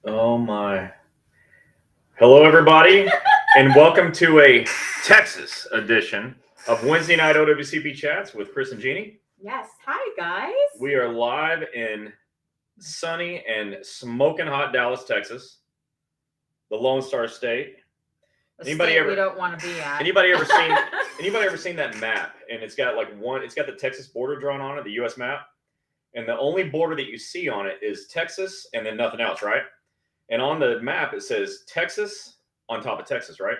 Oh my. Hello, everybody, and welcome to a Texas edition of Wednesday Night OWCP Chats with Chris and Gini. Yes. Hi, guys. We are live in sunny and smoking hot Dallas, Texas, the Lone Star State. Anybody state we don't want to be at. Anybody ever seen that map? And it's got it's got the Texas border drawn on it, the U.S. map, and the only border that you see on it is Texas, and then nothing else, right? And on the map, it says Texas on top of Texas, right?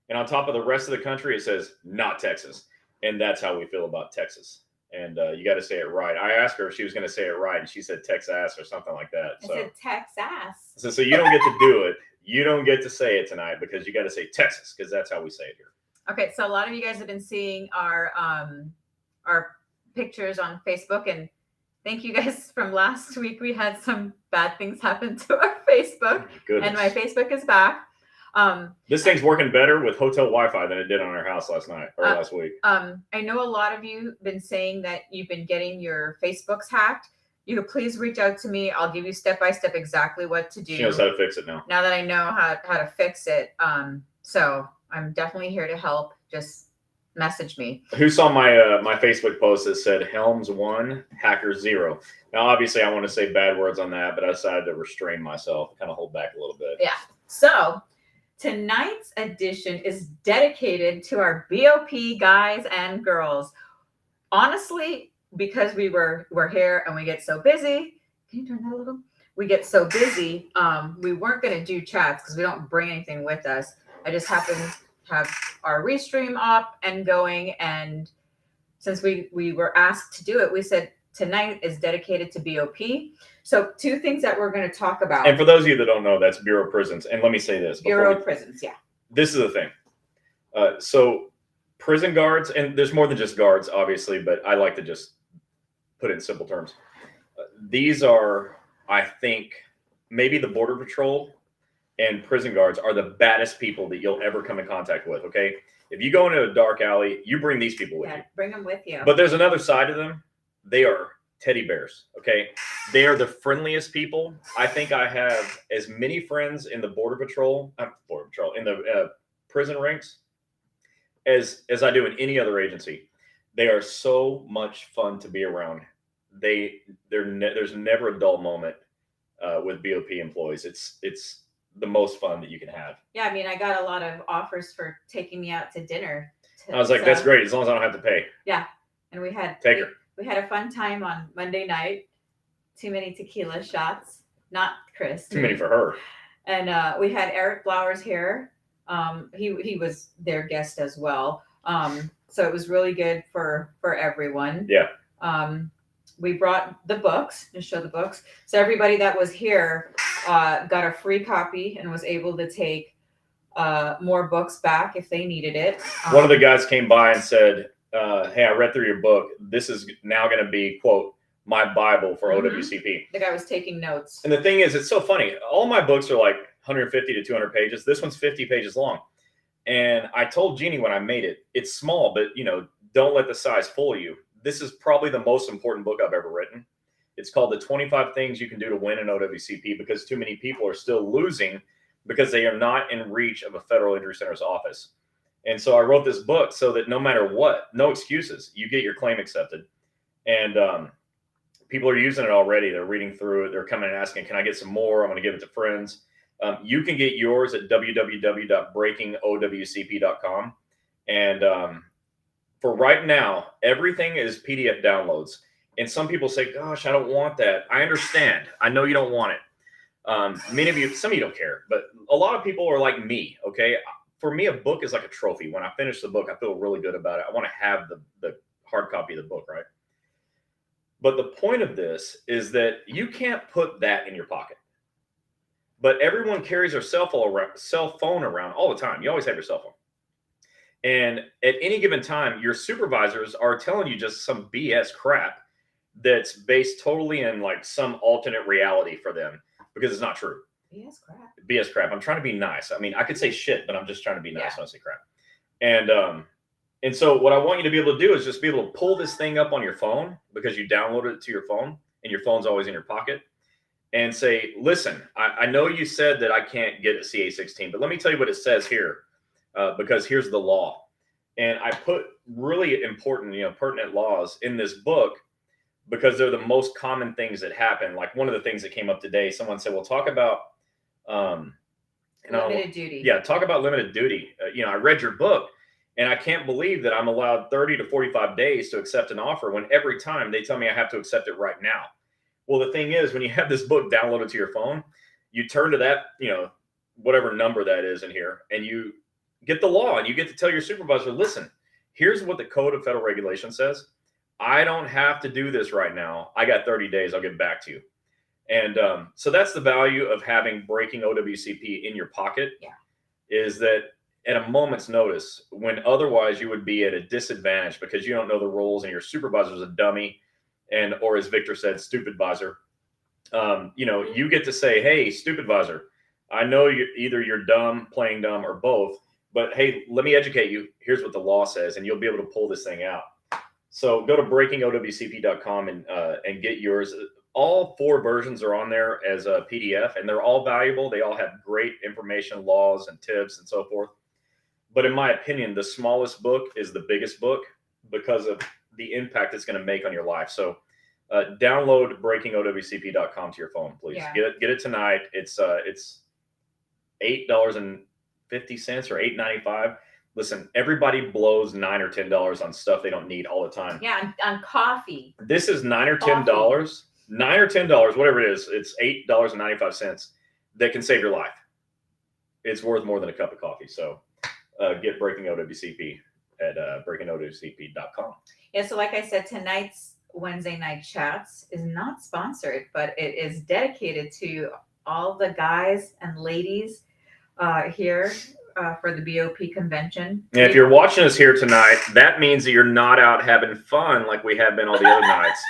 And on top of the rest of the country, it says not Texas. And that's how we feel about Texas. And you got to say it right. I asked her if she was going to say it right, and she said Texas or something like that. I said Texas. So you don't get to do it. You don't get to say it tonight because you got to say Texas because that's how we say it here. Okay, so a lot of you guys have been seeing our pictures on Facebook, and thank you guys from last week. We had some bad things happen to our Facebook, and my Facebook is back. This thing's working better with hotel Wi-Fi than it did on our house last week. I know a lot of you have been saying that you've been getting your Facebooks hacked. You could please reach out to me. I'll give you step by step exactly what to do. She knows how to fix it now. Now that I know how to fix it, so I'm definitely here to help. Just message me. Who saw my Facebook post that said Helms 1, Hacker 0? Now, obviously, I want to say bad words on that, but I decided to restrain myself, kind of hold back a little bit. Yeah. So tonight's edition is dedicated to our BOP guys and girls. Honestly, because we're here and we get so busy. Can you turn that a little? We get so busy. We weren't going to do chats because we don't bring anything with us. I just happen to have our restream up and going, and since we were asked to do it, we said tonight is dedicated to BOP. So two things that we're going to talk about. And for those of you that don't know, that's Bureau of Prisons. And let me say this. Bureau of Prisons, yeah. This is the thing. So prison guards, and there's more than just guards, obviously, but I like to just put it in simple terms. These are, I think, maybe the Border Patrol and prison guards are the baddest people that you'll ever come in contact with, okay? If you go into a dark alley, you bring these people with you. Bring them with you. But there's another side to them. They are teddy bears, okay? They are the friendliest people. I think I have as many friends in the in the prison ranks as I do in any other agency. They are so much fun to be around. There's never a dull moment with BOP employees. It's the most fun that you can have. Yeah, I mean, I got a lot of offers for taking me out to dinner. I was like, that's great, as long as I don't have to pay. Yeah, and we had a fun time on Monday night. Too many tequila shots, not Chris. Too many for her. And we had Eric Blowers here. He was their guest as well. So it was really good for everyone. Yeah. We brought the books to show the books. So everybody that was here got a free copy and was able to take more books back if they needed it. One of the guys came by and said, hey, I read through your book. This is now going to be, quote, my Bible for OWCP. The guy was taking notes. And the thing is, it's so funny. All my books are like 150 to 200 pages. This one's 50 pages long. And I told Gini when I made it, it's small, but, don't let the size fool you. This is probably the most important book I've ever written. It's called The 25 Things You Can Do to Win in OWCP, because too many people are still losing because they are not in reach of a federal injury center's office. And so I wrote this book so that no matter what, no excuses, you get your claim accepted. And people are using it already. They're reading through it. They're coming and asking, can I get some more? I'm going to give it to friends. You can get yours at www.breakingowcp.com. And for right now, everything is PDF downloads. And some people say, gosh, I don't want that. I understand. I know you don't want it. Many of you, some of you don't care, but a lot of people are like me, okay? For me, a book is like a trophy. When I finish the book, I feel really good about it. I want to have the hard copy of the book, right? But the point of this is that you can't put that in your pocket. But everyone carries their cell phone around all the time. You always have your cell phone. And at any given time, your supervisors are telling you just some BS crap that's based totally in like some alternate reality for them, because it's not true. BS crap. I'm trying to be nice. I mean, I could say shit, but I'm just trying to be nice when I say crap. And so what I want you to be able to do is just be able to pull this thing up on your phone, because you downloaded it to your phone and your phone's always in your pocket. and say, listen, I know you said that I can't get a CA16, but let me tell you what it says here, because here's the law. And I put really important, pertinent laws in this book because they're the most common things that happen. Like one of the things that came up today, someone said, well, talk about limited duty. Yeah, talk about limited duty. I read your book, and I can't believe that I'm allowed 30 to 45 days to accept an offer when every time they tell me I have to accept it right now. Well, the thing is, when you have this book downloaded to your phone, you turn to that, whatever number that is in here, and you get the law, and you get to tell your supervisor, listen, here's what the Code of Federal Regulation says. I don't have to do this right now. I got 30 days. I'll get back to you. And so that's the value of having Breaking OWCP in your pocket. Yeah. Is that at a moment's notice, when otherwise you would be at a disadvantage because you don't know the rules and your supervisor's a dummy, and or as Victor said, stupid visor. You get to say, hey, stupid visor, I know you're dumb, playing dumb, or both, but hey, let me educate you. Here's what the law says, and you'll be able to pull this thing out. So go to breakingowcp.com and get yours. All 4 versions are on there as a PDF, and they're all valuable. They all have great information, laws, and tips, and so forth. But in my opinion, the smallest book is the biggest book because of the impact it's going to make on your life. So download breakingowcp.com to your phone, please. Yeah. Get it tonight. It's $8.50 or $8.95. Listen, everybody blows $9 or $10 on stuff they don't need all the time. Yeah, on coffee. This is $9 or $10. $9 or $10, whatever it is. It's $8.95 that can save your life. It's worth more than a cup of coffee. So get Breaking OWCP at breakingowcp.com. Yeah, so like I said, tonight's Wednesday night chats is not sponsored, but it is dedicated to all the guys and ladies here for the BOP convention. And if you're watching us here tonight, that means that you're not out having fun like we have been all the other nights.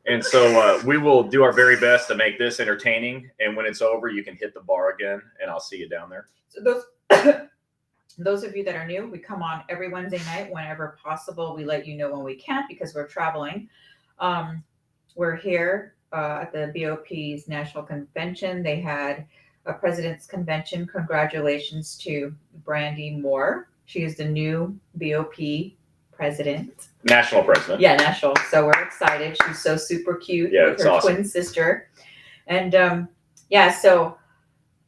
And so we will do our very best to make this entertaining. And when it's over, you can hit the bar again, and I'll see you down there. So those of you that are new, we come on every Wednesday night whenever possible. We let you know when we can't because we're traveling. We're here at the BOP's National Convention. They had a President's Convention. Congratulations to Brandy Moore. She is the new BOP president. National president. Yeah, national. So we're excited. She's so super cute with her awesome. twin sister. And so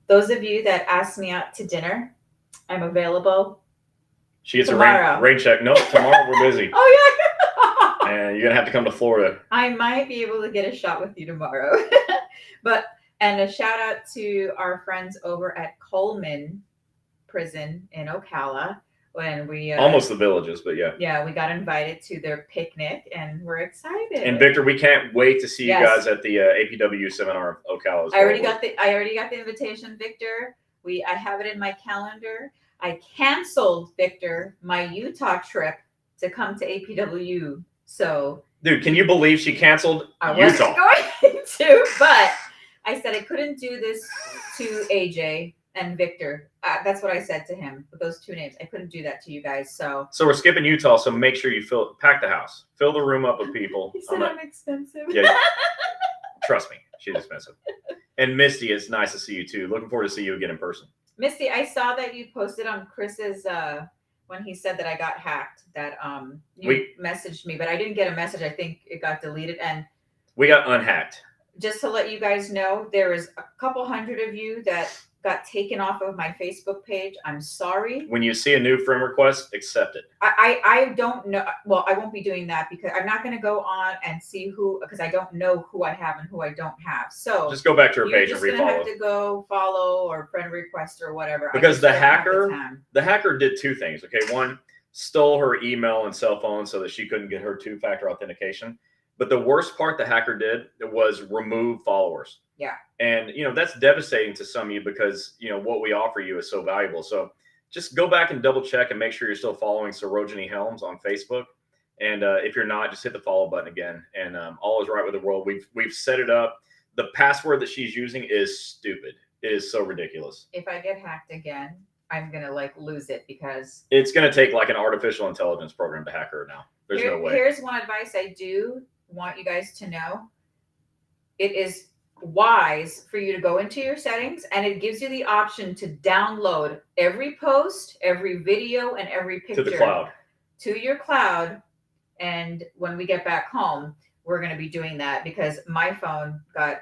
those of you that asked me out to dinner, I'm available. She gets tomorrow. a rain check. No, tomorrow we're busy. Oh, yeah. And you're going to have to come to Florida. I might be able to get a shot with you tomorrow. And a shout out to our friends over at Coleman Prison in Ocala. When we almost the Villages, but yeah. Yeah, we got invited to their picnic, and we're excited. And Victor, we can't wait to see you guys at the APW seminar in Ocala. I already got the invitation, Victor. I have it in my calendar. I canceled, Victor, my Utah trip to come to APW. So, dude, can you believe she canceled I Utah? wasn't going to, but I said I couldn't do this to AJ and Victor. That's what I said to him with those 2 names. I couldn't do that to you guys. So we're skipping Utah. So make sure you pack the house, fill the room up with people. He said I'm expensive. Yeah, trust me, she's expensive. And Misty, it's nice to see you too. Looking forward to see you again in person. Misty, I saw that you posted on Chris's when he said that I got hacked. That you messaged me, but I didn't get a message. I think it got deleted. And we got unhacked. Just to let you guys know, there is a couple hundred of you that got taken off of my Facebook page. I'm sorry. When you see a new friend request, accept it. I don't know. Well, I won't be doing that because I'm not going to go on and see because I don't know who I have and who I don't have. So just go back to her page and refollow. You're just going to have to go follow or friend request or whatever. Because the hacker did 2 things. Okay, one, stole her email and cell phone so that she couldn't get her 2-factor authentication. But the worst part the hacker did was remove followers. Yeah. And, that's devastating to some of you because, what we offer you is so valuable. So just go back and double check and make sure you're still following Sarojini Helms on Facebook. And if you're not, just hit the follow button again. And all is right with the world. We've set it up. The password that she's using is stupid. It is so ridiculous. If I get hacked again, I'm going to lose it because it's going to take an artificial intelligence program to hack her now. There's no way. Here's one advice I do want you guys to know. It is wise for you to go into your settings, and it gives you the option to download every post, every video, and every picture To the cloud. to your cloud. And when we get back home, we're going to be doing that because my phone got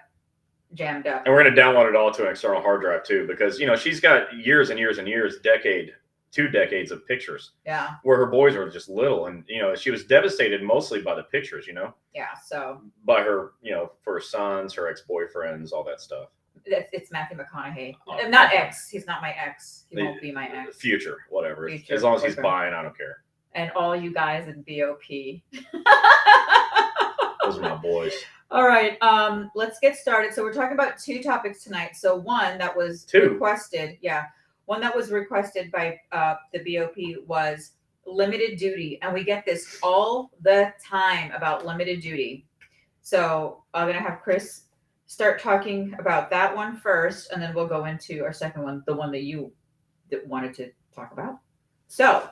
jammed up. And we're going to download it all to an external hard drive too, because she's got years and years and years, two decades of pictures. Yeah. Where her boys were just little, and she was devastated mostly by the pictures. Yeah. So by her, for her sons, her ex-boyfriends, all that stuff. it's Matthew McConaughey. Not ex. He's not my ex. He won't be my ex. Future, whatever. Future, as long as he's whatever. buying, I don't care. And all you guys in BOP. Those are my boys. All right, let's get started. So we're talking about two topics tonight. So one that was requested, one that was requested by the BOP was limited duty, and we get this all the time about limited duty. So I'm gonna have Chris start talking about that one first, and then we'll go into our second one, the one that you wanted to talk about. So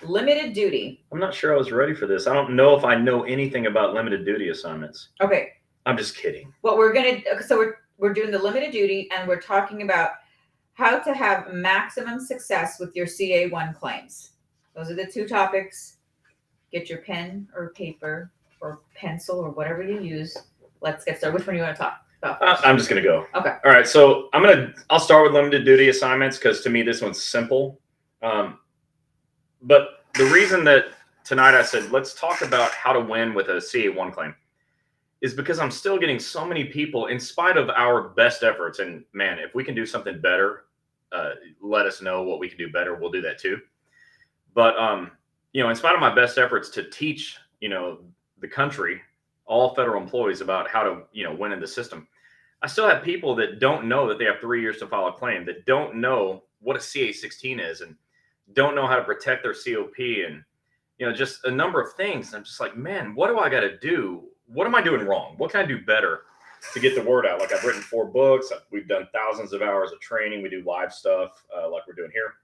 limited duty. I'm not sure I was ready for this. I don't know if I know anything about limited duty assignments. Okay. I'm just kidding. What we're we're doing the limited duty, and we're talking about how to have maximum success with your CA1 claims. Those are the two topics. Get your pen or paper or pencil or whatever you use. Let's get started. Which one do you want to talk about first? I'm just going to go. Okay. All right. So I'll start with limited duty assignments because to me, this one's simple. But the reason that tonight I said, let's talk about how to win with a CA1 claim is because I'm still getting so many people, in spite of our best efforts. And man, if we can do something better, let us know what we can do better. We'll do that too. But, in spite of my best efforts to teach, the country, all federal employees about how to, win in the system, I still have people that don't know that they have 3 years to file a claim, that don't know what a CA16 is and don't know how to protect their COP and, just a number of things. And I'm just like, man, what do I got to do? What am I doing wrong? What can I do better to get the word out? Like I've written 4 books. We've done thousands of hours of training. We do live stuff like we're doing here.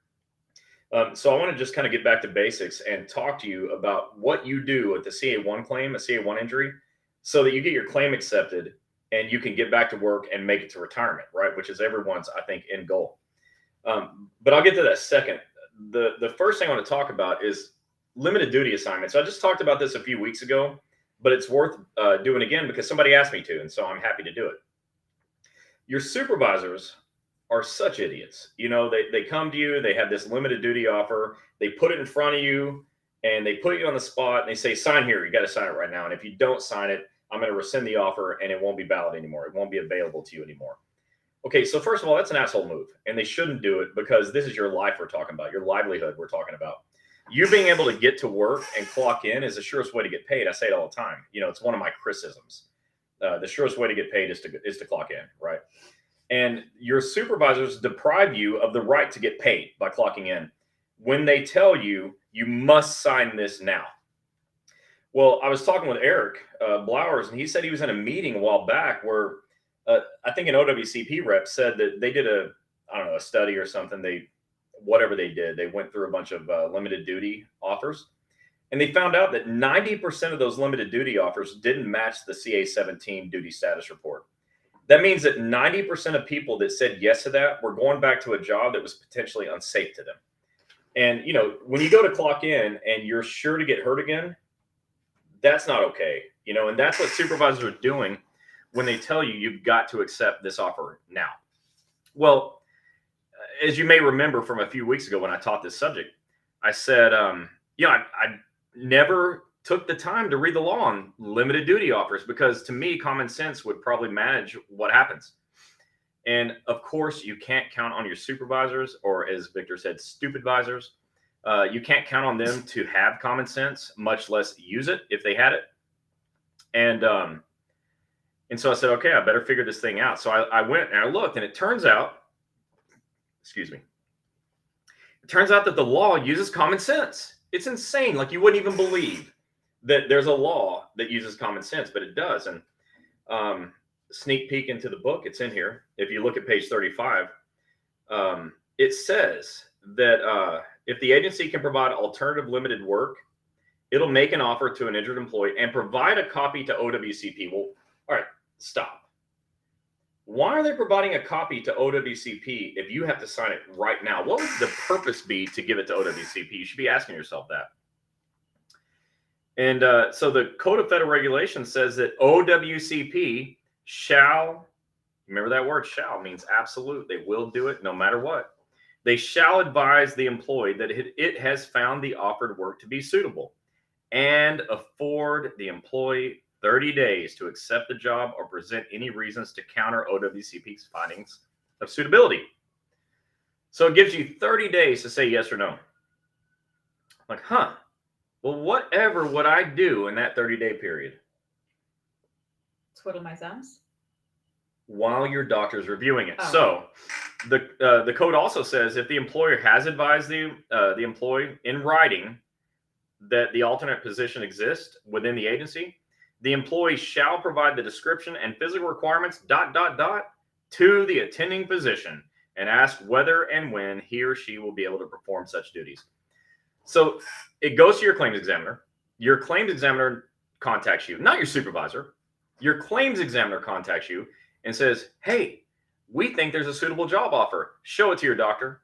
So I want to just kind of get back to basics and talk to you about what you do with the CA1 claim, a CA1 injury, so that you get your claim accepted and you can get back to work and make it to retirement, right? Which is everyone's, I think, end goal. But I'll get to that second. The first thing I want to talk about is limited duty assignments. So I just talked about this a few weeks ago, but it's worth doing again because somebody asked me to, and so I'm happy to do it. Your supervisors are such idiots. They come to you, they have this limited duty offer, they put it in front of you, and they put you on the spot, and they say, sign here, you got to sign it right now. And if you don't sign it, I'm going to rescind the offer, and it won't be valid anymore. It won't be available to you anymore. Okay, so first of all, that's an asshole move, and they shouldn't do it because this is your life we're talking about, your livelihood we're talking about. You being able to get to work and clock in is the surest way to get paid. I say it all the time. It's one of my criticisms. The surest way to get paid is to clock in, right? And your supervisors deprive you of the right to get paid by clocking in when they tell you, you must sign this now. Well, I was talking with Eric Blowers, and he said he was in a meeting a while back where I think an OWCP rep said that they did a study or something. Whatever they did, they went through a bunch of limited duty offers, and they found out that 90% of those limited duty offers didn't match the CA17 duty status report. That means that 90% of people that said yes to that were going back to a job that was potentially unsafe to them. And, when you go to clock in and you're sure to get hurt again, that's not okay. And that's what supervisors are doing when they tell you you've got to accept this offer now. Well, as you may remember from a few weeks ago when I taught this subject, I said, I never took the time to read the law on limited duty offers because to me, common sense would probably manage what happens. And of course, you can't count on your supervisors, or as Victor said, stupid advisors. You can't count on them to have common sense, much less use it if they had it. And so I said, okay, I better figure this thing out. So I went and I looked, and it turns out that the law uses common sense. It's insane. Like you wouldn't even believe that there's a law that uses common sense, but it does. And sneak peek into the book, it's in here. If you look at page 35, it says that if the agency can provide alternative limited work, it'll make an offer to an injured employee and provide a copy to OWCP. Well, all right, stop. Why are they providing a copy to OWCP if you have to sign it right now? What would the purpose be to give it to OWCP? You should be asking yourself that. And so the Code of Federal Regulations says that OWCP shall, remember that word shall means absolute. They will do it no matter what. They shall advise the employee that it has found the offered work to be suitable and afford the employee 30 days to accept the job or present any reasons to counter OWCP's findings of suitability. So it gives you 30 days to say yes or no. Like, well, whatever would I do in that 30-day period? Twiddle my thumbs? While your doctor's reviewing it. Oh. So the code also says if the employer has advised the employee in writing that the alternate position exists within the agency, the employee shall provide the description and physical requirements ... to the attending physician and ask whether and when he or she will be able to perform such duties. So it goes to your claims examiner. Your claims examiner contacts you, not your supervisor. Your claims examiner contacts you and says, hey, we think there's a suitable job offer. Show it to your doctor.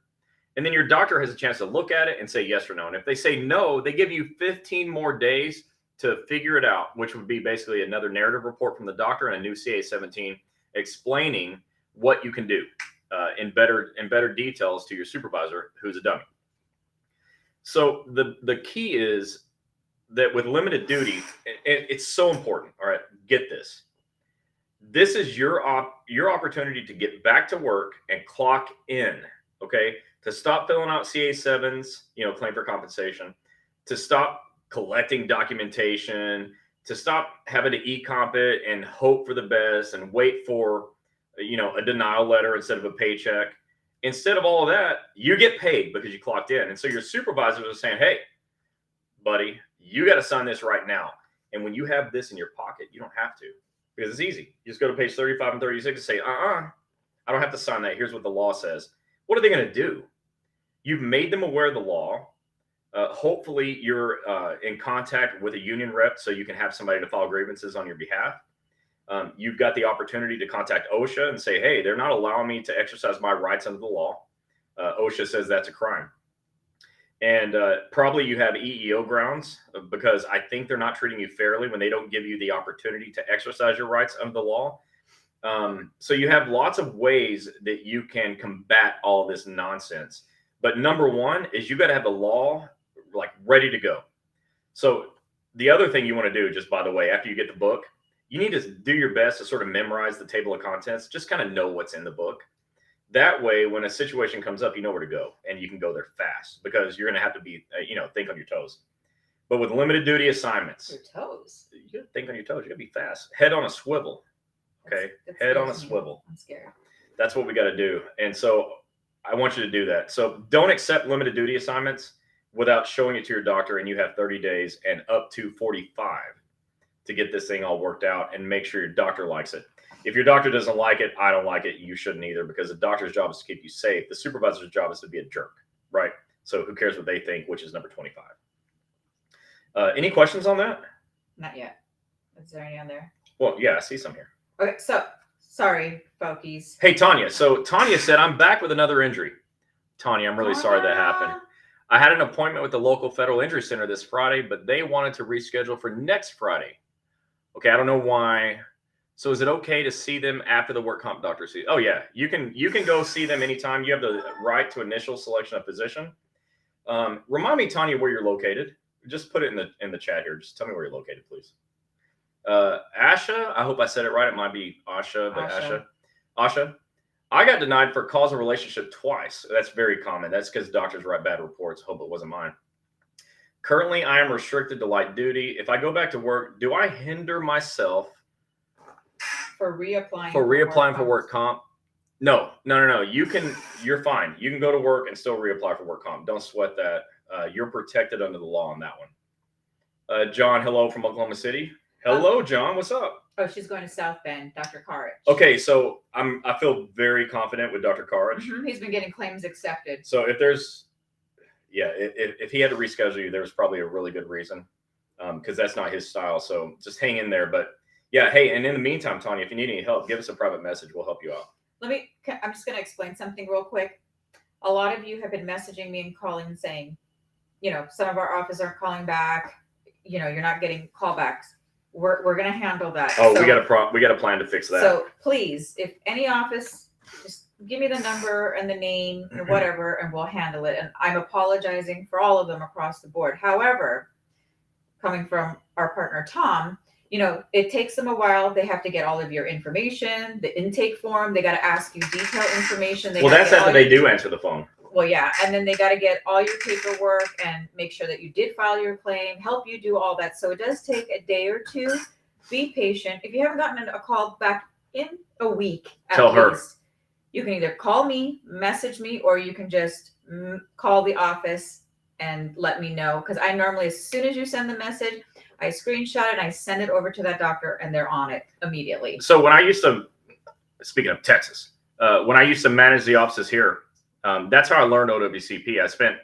And then your doctor has a chance to look at it and say yes or no. And if they say no, they give you 15 more days to figure it out, which would be basically another narrative report from the doctor and a new CA-17 explaining what you can do in better details to your supervisor, who's a dummy. So the key is that with limited duty, it's so important. All right, get this. This is your opportunity to get back to work and clock in. Okay, to stop filling out CA-7s, claim for compensation, to stop collecting documentation, to stop having to e-comp it and hope for the best and wait for, a denial letter instead of a paycheck. Instead of all of that, you get paid because you clocked in. And so your supervisors are saying, hey, buddy, you got to sign this right now. And when you have this in your pocket, you don't have to, because it's easy. You just go to page 35 and 36 and say, I don't have to sign that. Here's what the law says. What are they going to do? You've made them aware of the law. Hopefully you're in contact with a union rep so you can have somebody to file grievances on your behalf. You've got the opportunity to contact OSHA and say, hey, they're not allowing me to exercise my rights under the law. OSHA says that's a crime. And probably you have EEO grounds because I think they're not treating you fairly when they don't give you the opportunity to exercise your rights under the law. So you have lots of ways that you can combat all this nonsense. But number one is you got to have the law ready to go. So the other thing you want to do, just by the way, after you get the book, you need to do your best to sort of memorize the table of contents, just kind of know what's in the book. That way, when a situation comes up, you know where to go and you can go there fast because you're going to have to be, think on your toes. But with limited duty assignments, Your toes. you got to think on your toes. You got to be fast. Head on a swivel. Okay. Head on a swivel. I'm scared. That's what we got to do. And so I want you to do that. So don't accept limited duty assignments without showing it to your doctor, and you have 30 days and up to 45 to get this thing all worked out and make sure your doctor likes it. If your doctor doesn't like it, I don't like it. You shouldn't either, because the doctor's job is to keep you safe. The supervisor's job is to be a jerk, right? So who cares what they think, which is number 25. Any questions on that? Not yet. Is there any on there? Well, yeah, I see some here. Okay, so sorry, folkies. Hey, Tanya. So Tanya said, I'm back with another injury. Tanya, I'm really sorry that happened. I had an appointment with the local federal injury center this Friday, but they wanted to reschedule for next Friday. Okay, I don't know why. So is it okay to see them after the work comp doctor sees? Oh yeah, you can go see them anytime. You have the right to initial selection of physician. Remind me, Tanya, where you're located. Just put it in the chat here. Just tell me where you're located, please. Asha, I hope I said it right. It might be Asha, but Asha. I got denied for causal relationship twice. That's very common. That's because doctors write bad reports. Hope it wasn't mine. Currently, I am restricted to light duty. If I go back to work, do I hinder myself for reapplying for work comp? No. You're fine. You can go to work and still reapply for work comp. Don't sweat that. You're protected under the law on that one. John, hello from Oklahoma City. Hello, John. What's up? Oh, she's going to South Bend, Dr. Carrich. Okay, so I feel very confident with Dr. Carrich. Mm-hmm. He's been getting claims accepted. So if he had to reschedule you, there was probably a really good reason, because that's not his style. So just hang in there. But Yeah. Hey, and in the meantime, Tanya, if you need any help, give us a private message. We'll help you out. I'm just going to explain something real quick. A lot of you have been messaging me and calling and saying, some of our offices aren't calling back. You're not getting callbacks. We're going to handle that. Oh, so, we got a plan to fix that. So please, if any office, just give me the number and the name or whatever, and we'll handle it. And I'm apologizing for all of them across the board. However, coming from our partner, Tom, it takes them a while. They have to get all of your information, the intake form. They got to ask you detailed information. That's after they do answer the phone. Well, yeah. And then they got to get all your paperwork and make sure that you did file your claim, help you do all that. So it does take a day or two. Be patient. If you haven't gotten a call back in a week, tell her. You can either call me, message me, or you can just call the office and let me know. Because I normally, as soon as you send the message, I screenshot it and I send it over to that doctor and they're on it immediately. So when I used to, speaking of Texas, when I used to manage the offices here, that's how I learned OWCP. I spent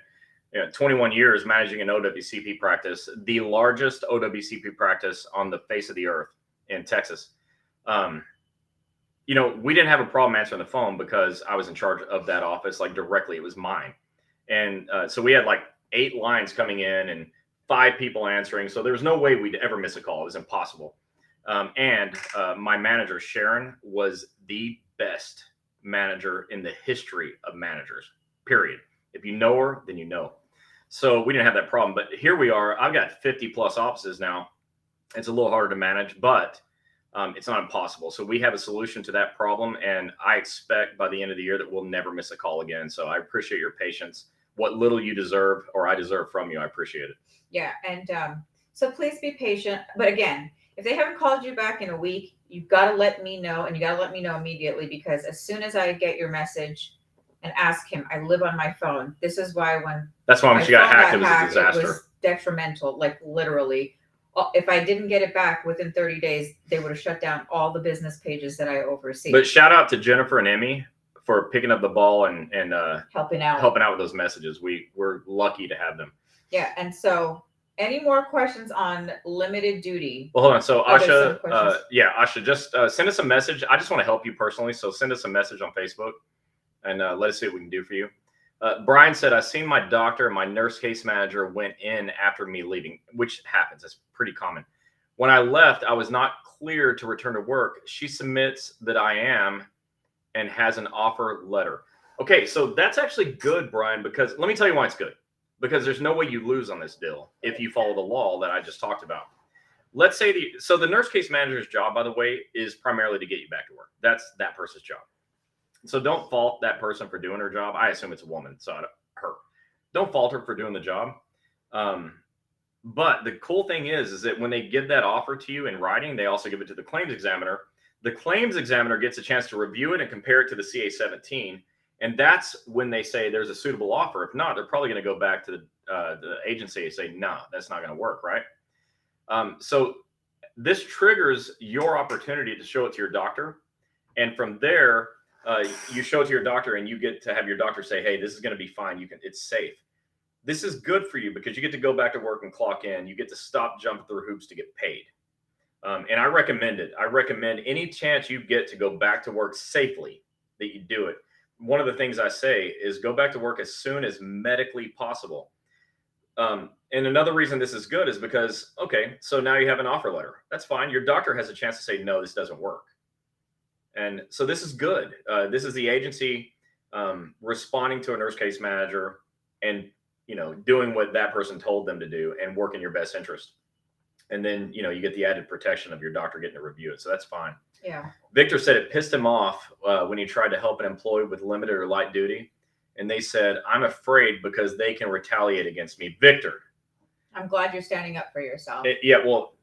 21 years managing an OWCP practice, the largest OWCP practice on the face of the earth in Texas. We didn't have a problem answering the phone because I was in charge of that office, like directly. It was mine. And so we had like 8 lines coming in and 5 people answering. So there was no way we'd ever miss a call. It was impossible. And my manager, Sharon, was the best manager in the history of managers, period. If you know her, then you know. So we didn't have that problem. But here we are. I've got 50 plus offices now. It's a little harder to manage, but it's not impossible. So we have a solution to that problem. And I expect by the end of the year that we'll never miss a call again. So I appreciate your patience. What little you deserve or I deserve from you, I appreciate it. Yeah. And so please be patient. But again, if they haven't called you back in a week, you've got to let me know, and you got to let me know immediately, because as soon as I get your message and ask him, I live on my phone. This is why when she got hacked, it was a disaster. It was detrimental, like literally. If I didn't get it back within 30 days, they would have shut down all the business pages that I oversee. But shout out to Jennifer and Emmy for picking up the ball and helping out with those messages. We're lucky to have them. Yeah. And so any more questions on limited duty? Well, hold on. So Asha, Asha, just send us a message. I just want to help you personally. So send us a message on Facebook and let us see what we can do for you. Brian said, I seen my doctor and my nurse case manager went in after me leaving, which happens. That's pretty common. When I left, I was not clear to return to work. She submits that I am and has an offer letter. Okay, so that's actually good, Brian, because let me tell you why it's good. Because there's no way you lose on this deal if you follow the law that I just talked about. Let's say the nurse case manager's job, by the way, is primarily to get you back to work. That's that person's job. So don't fault that person for doing her job. I assume it's a woman, so her. Don't fault her for doing the job. But the cool thing is that when they give that offer to you in writing, they also give it to the claims examiner. The claims examiner gets a chance to review it and compare it to the CA-17. And that's when they say there's a suitable offer. If not, they're probably going to go back to the agency and say, no, that's not going to work, right? So this triggers your opportunity to show it to your doctor. And from there, you show it to your doctor and you get to have your doctor say, hey, this is going to be fine. It's safe. This is good for you because you get to go back to work and clock in. You get to stop jumping through hoops to get paid. And I recommend it. I recommend any chance you get to go back to work safely that you do it. One of the things I say is go back to work as soon as medically possible. And another reason this is good is because, okay, so now you have an offer letter. That's fine. Your doctor has a chance to say, no, this doesn't work. And so this is good. This is the agency responding to a nurse case manager and, doing what that person told them to do and work in your best interest. And then, you get the added protection of your doctor getting to review it. So that's fine. Yeah. Victor said it pissed him off when he tried to help an employee with limited or light duty. And they said, I'm afraid because they can retaliate against me. Victor. I'm glad you're standing up for yourself.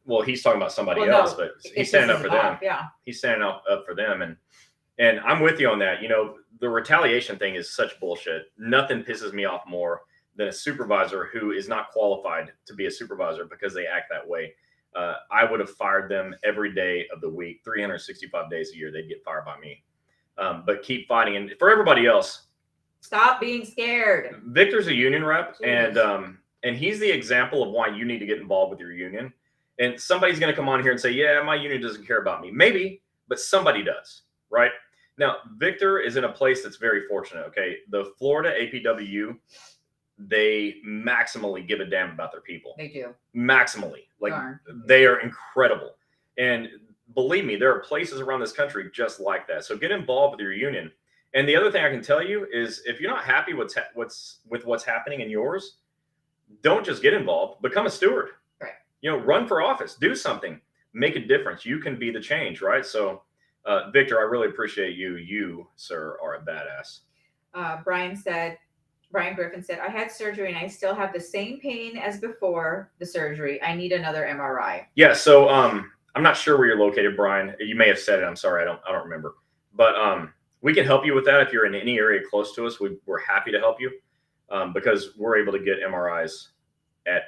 Well, he's talking about somebody else, but he's standing up for them. Yeah. He's standing up for them. And I'm with you on that. The retaliation thing is such bullshit. Nothing pisses me off more than a supervisor who is not qualified to be a supervisor because they act that way. I would have fired them every day of the week, 365 days a year. They'd get fired by me. But keep fighting. And for everybody else, stop being scared. Victor's a union rep, and he's the example of why you need to get involved with your union. And somebody's going to come on here and say, yeah, my union doesn't care about me. Maybe, but somebody does, right? Now, Victor is in a place that's very fortunate, okay? The Florida APWU, they maximally give a damn about their people. They do. Maximally. Like, Darn. they are incredible. And believe me, there are places around this country just like that. So get involved with your union. And the other thing I can tell you is if you're not happy with what's happening in yours, don't just get involved, become a steward. Right. You know, run for office, do something, make a difference. You can be the change, right? So, Victor, I really appreciate you. You, sir, are a badass. Brian Griffin said, I had surgery and I still have the same pain as before the surgery. I need another MRI. Yeah. So, I'm not sure where you're located, Brian. You may have said it. I'm sorry. I don't remember, but, we can help you with that. If you're in any area close to us, we're happy to help you, because we're able to get MRIs at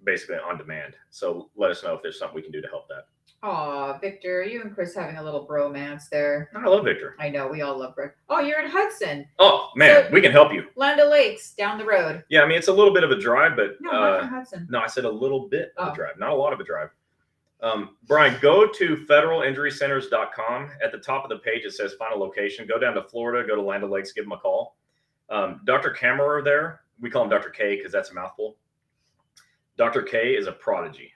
basically on demand. So let us know if there's something we can do to help that. Aw, Victor, you and Chris having a little bromance there. I love Victor. I know, we all love Rick. Oh, you're in Hudson. Oh, man, So- we can help you. Land O'Lakes, down the road. Yeah, I mean, it's a little bit of a drive, but No, not from Hudson. no, I said a little bit of Oh. a drive, not a lot of a drive. Brian, go to federalinjurycenters.com. At the top of the page, it says final location. Go down to Florida, go to Land O'Lakes, give them a call. Dr. Kammerer there, we call him Dr. K because that's a mouthful. Dr. K is a prodigy.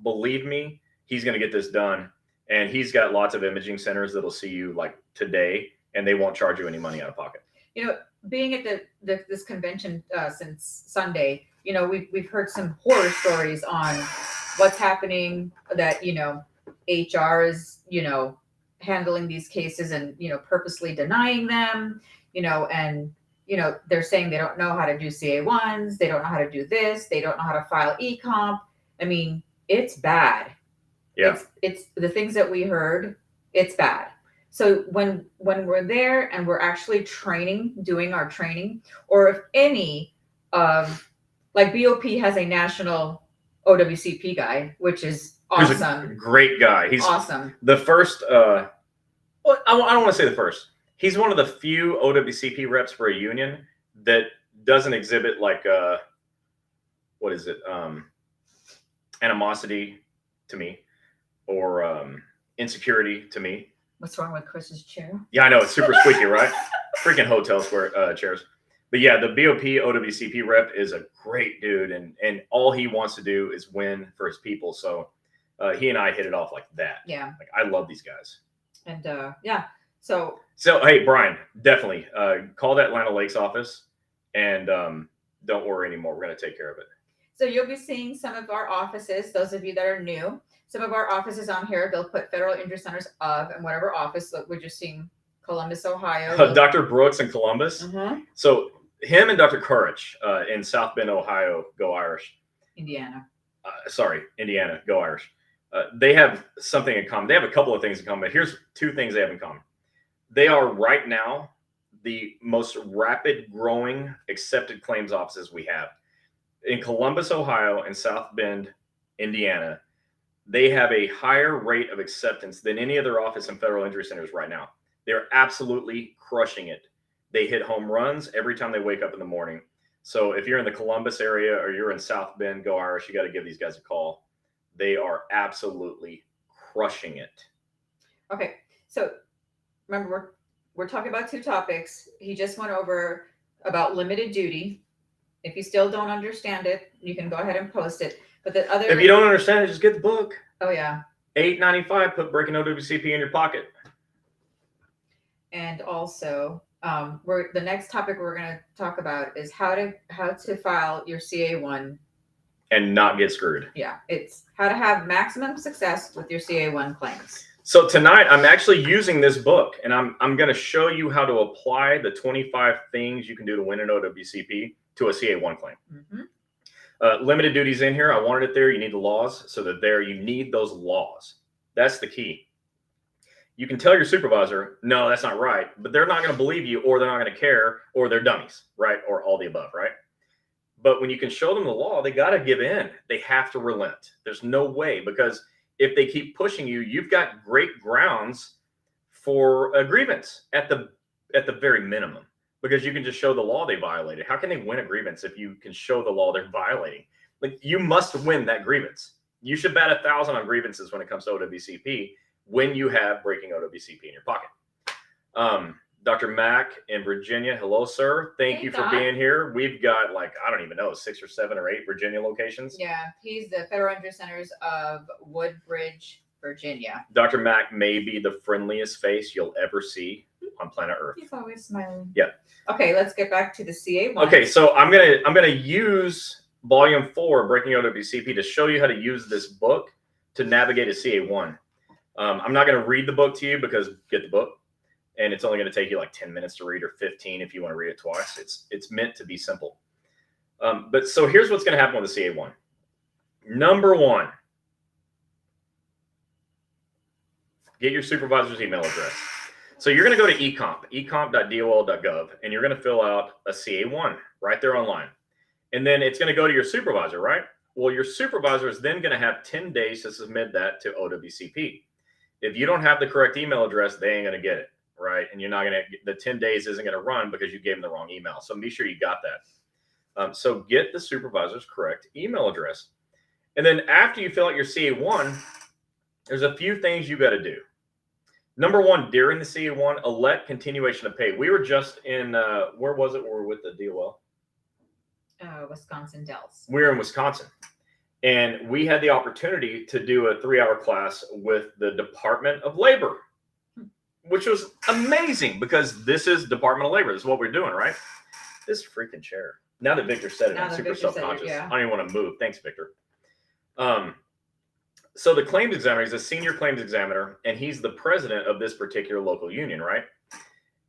Believe me, he's going to get this done. And he's got lots of imaging centers that'll see you like today, and they won't charge you any money out of pocket. You know, being at this convention since Sunday, you know, we've heard some horror stories on what's happening, that, you know, HR is, you know, handling these cases and, you know, purposely denying them, you know, and, you know, they're saying they don't know how to do CA1s. They don't know how to do this. They don't know how to file e-comp. I mean, it's bad. Yeah. It's the things that we heard, it's bad. So when we're there and we're actually doing our training, or if any of, like BOP has a national OWCP guy, which is awesome. He's a great guy. He's awesome. The first, well, I don't want to say the first. He's one of the few OWCP reps for a union that doesn't exhibit like, what is it? Animosity to me, or insecurity to me. What's wrong with Chris's chair? Yeah, I know, it's super squeaky, right? Freaking hotel square chairs. But yeah, the BOP OWCP rep is a great dude, and all he wants to do is win for his people. So he and I hit it off like that. Yeah. Like, I love these guys. And yeah, so hey, Brian, definitely call that Land O'Lakes office, and don't worry anymore. We're gonna take care of it. So you'll be seeing some of our offices. Those of you that are new, some of our offices on here, they'll put Federal Injury Centers of and whatever office. Look, we're just seeing Columbus, Ohio. Dr. Brooks in Columbus. So him and Dr. Courage in South Bend, Ohio, go Irish. Indiana. Indiana, go Irish. They have something in common. They have a couple of things in common, but here's two things they have in common. They are right now the most rapid growing accepted claims offices we have. In Columbus, Ohio, and South Bend, Indiana, they have a higher rate of acceptance than any other office in Federal Injury Centers right now. They're absolutely crushing it. They hit home runs every time they wake up in the morning. So if you're in the Columbus area or you're in South Bend, go Irish, you got to give these guys a call. They are absolutely crushing it. Okay, so remember, we're talking about two topics. He just went over about limited duty. If you still don't understand it, you can go ahead and post it. But the other, If you don't understand it, just get the book. Oh yeah. $8.95. Put Breaking OWCP in your pocket. And also, the next topic we're going to talk about is how to file your CA1 and not get screwed. Yeah, it's how to have maximum success with your CA1 claims. So tonight I'm actually using this book, and I'm going to show you how to apply the 25 things you can do to win an OWCP to a CA1 claim. Limited duties in here. I wanted it there. You need the laws, so that there you need those laws. That's the key. You can tell your supervisor, no, that's not right, but they're not going to believe you, or they're not going to care, or they're dummies, right? Or all the above, right? But when you can show them the law, they got to give in. They have to relent. There's no way, because if they keep pushing you, you've got great grounds for a grievance at the very minimum, because you can just show the law they violated. How can they win a grievance if you can show the law they're violating? Like, you must win that grievance. You should bat 1,000 on grievances when it comes to OWCP when you have breaking OWCP in your pocket. Dr. Mack in Virginia, hello, sir. Thank you for being here. We've got like, I don't even know, 6 or 7 or 8 Virginia locations. Yeah, he's the Federal Injury Centers of Woodbridge, Virginia. Dr. Mack may be the friendliest face you'll ever see on planet Earth. He's always smiling. Yeah. Okay, let's get back to the CA1. Okay, so I'm gonna use Volume 4, Breaking OWCP, to show you how to use this book to navigate a CA1. I'm not going to read the book to you because get the book. And it's only going to take you like 10 minutes to read, or 15 if you want to read it twice. It's meant to be simple. But so here's what's going to happen with the CA1. Number 1, get your supervisor's email address. So you're going to go to ecomp.dol.gov, and you're going to fill out a CA1 right there online. And then it's going to go to your supervisor, right? Well, your supervisor is then going to have 10 days to submit that to OWCP. If you don't have the correct email address, they ain't going to get it. Right. And you're not going to, the 10 days isn't going to run because you gave them the wrong email. So be sure you got that. So get the supervisor's correct email address. And then after you fill out your CA1, there's a few things you got to do. Number 1, during the CA1, elect continuation of pay. We were just in, where was it? We were with the DOL. Wisconsin Dells. We were in Wisconsin. And we had the opportunity to do a 3-hour class with the Department of Labor, which was amazing because this is Department of Labor. This is what we're doing, right? This freaking chair. Now that Victor said it, I'm super self-conscious. I don't even want to move. Thanks, Victor. So the claims examiner, he's a senior claims examiner, and he's the president of this particular local union, right?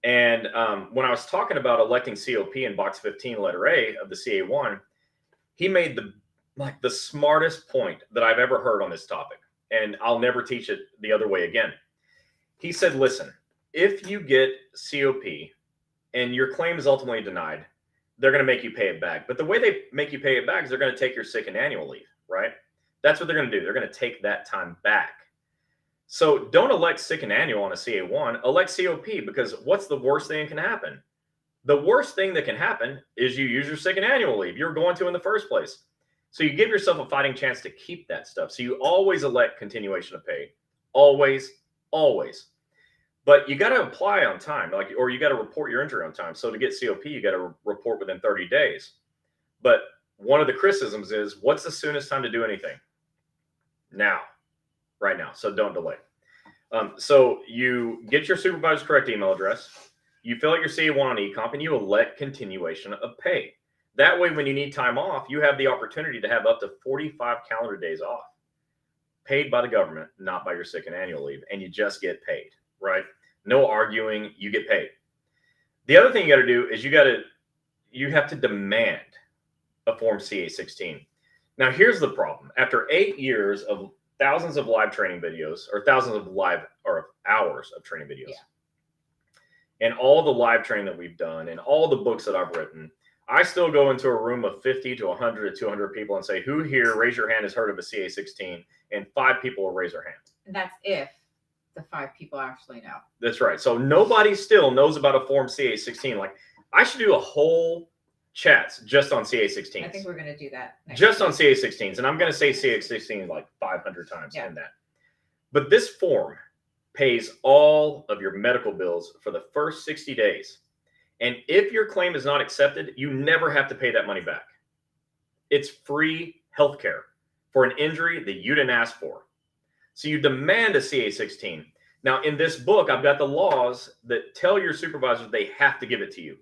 And when I was talking about electing COP in box 15, letter A of the CA1, he made the smartest point that I've ever heard on this topic. And I'll never teach it the other way again. He said, listen, if you get COP and your claim is ultimately denied, they're going to make you pay it back. But the way they make you pay it back is they're going to take your sick and annual leave, right? That's what they're going to do. They're going to take that time back. So don't elect sick and annual on a CA1, elect COP, because what's the worst thing that can happen? The worst thing that can happen is you use your sick and annual leave you're going to in the first place. So you give yourself a fighting chance to keep that stuff. So you always elect continuation of pay. Always, always. But you got to apply on time, or you got to report your injury on time. So to get COP, you got to report within 30 days. But one of the criticisms is, what's the soonest time to do anything? Now, right now. So don't delay. So you get your supervisor's correct email address, you fill out your CA1 on eComp, and you elect continuation of pay. That way, when you need time off, you have the opportunity to have up to 45 calendar days off, paid by the government, not by your sick and annual leave, and you just get paid, right? No arguing, you get paid. The other thing you got to do is you have to demand a Form CA16. Now, here's the problem. After 8 years of thousands of live training videos, or thousands of hours of training videos, and all the live training that we've done, and all the books that I've written, I still go into a room of 50 to 100 to 200 people and say, who here, raise your hand, has heard of a CA16? And 5 people will raise their hand. And that's if the 5 people actually know. That's right. So nobody still knows about a Form CA16. Like, I should do a whole chats just on CA16s. I think we're going to do that next just week. On CA16s. And I'm going to say CA16 like 500 times in that. But this form pays all of your medical bills for the first 60 days. And if your claim is not accepted, you never have to pay that money back. It's free healthcare for an injury that you didn't ask for. So you demand a CA16. Now, in this book, I've got the laws that tell your supervisors they have to give it to you.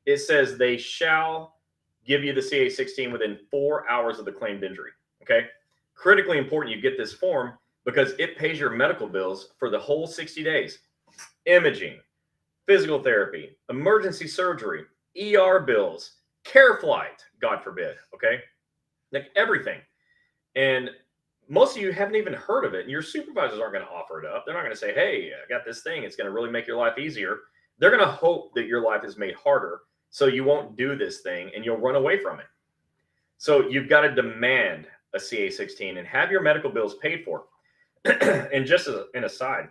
It says they shall give you the CA16 within 4 hours of the claimed injury. Okay? Critically important you get this form because it pays your medical bills for the whole 60 days. Imaging, physical therapy, emergency surgery, ER bills, care flight, God forbid, okay? Like everything. And most of you haven't even heard of it, and your supervisors aren't going to offer it up. They're not going to say, hey, I got this thing. It's going to really make your life easier. They're going to hope that your life is made harder so you won't do this thing and you'll run away from it. So you've got to demand a CA16 and have your medical bills paid for. And just as an aside,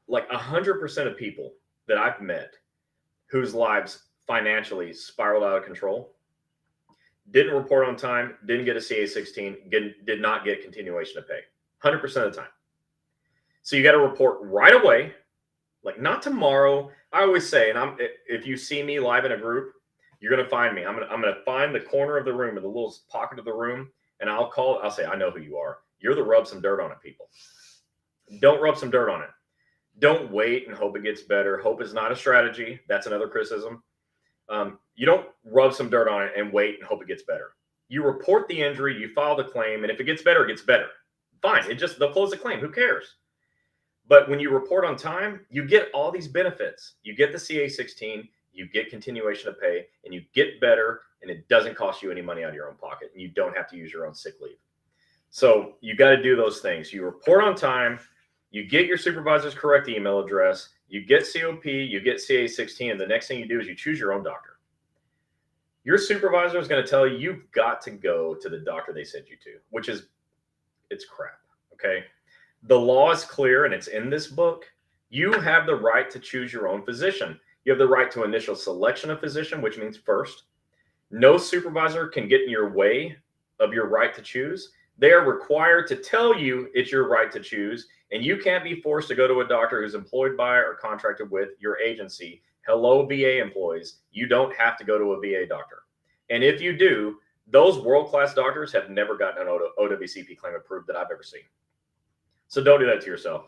like 100% of people that I've met whose lives financially spiraled out of control didn't report on time, didn't get a CA16, did not get continuation of pay 100% of the time. So you got to report right away, like not tomorrow. I always say, and if you see me live in a group, you're going to find me. I'm going to find the corner of the room or the little pocket of the room, and I'll say, I know who you are. You're the rub some dirt on it people. Don't rub some dirt on it. Don't wait and hope it gets better. Hope is not a strategy. That's another criticism. You don't rub some dirt on it and wait and hope it gets better. You report the injury, you file the claim, and if it gets better, it gets better. Fine. They'll close the claim. Who cares? But when you report on time, you get all these benefits. You get the CA16, you get continuation of pay, and you get better, and it doesn't cost you any money out of your own pocket, and you don't have to use your own sick leave. So you got to do those things. You report on time, you get your supervisor's correct email address, you get COP, you get CA16, and the next thing you do is you choose your own doctor. Your supervisor is going to tell you you've got to go to the doctor they sent you to, which is, it's crap, okay? The law is clear, and it's in this book. You have the right to choose your own physician. You have the right to initial selection of physician, which means first. No supervisor can get in your way of your right to choose. They are required to tell you it's your right to choose, and you can't be forced to go to a doctor who's employed by or contracted with your agency. Hello, VA employees. You don't have to go to a VA doctor. And if you do, those world-class doctors have never gotten an OWCP claim approved that I've ever seen. So don't do that to yourself.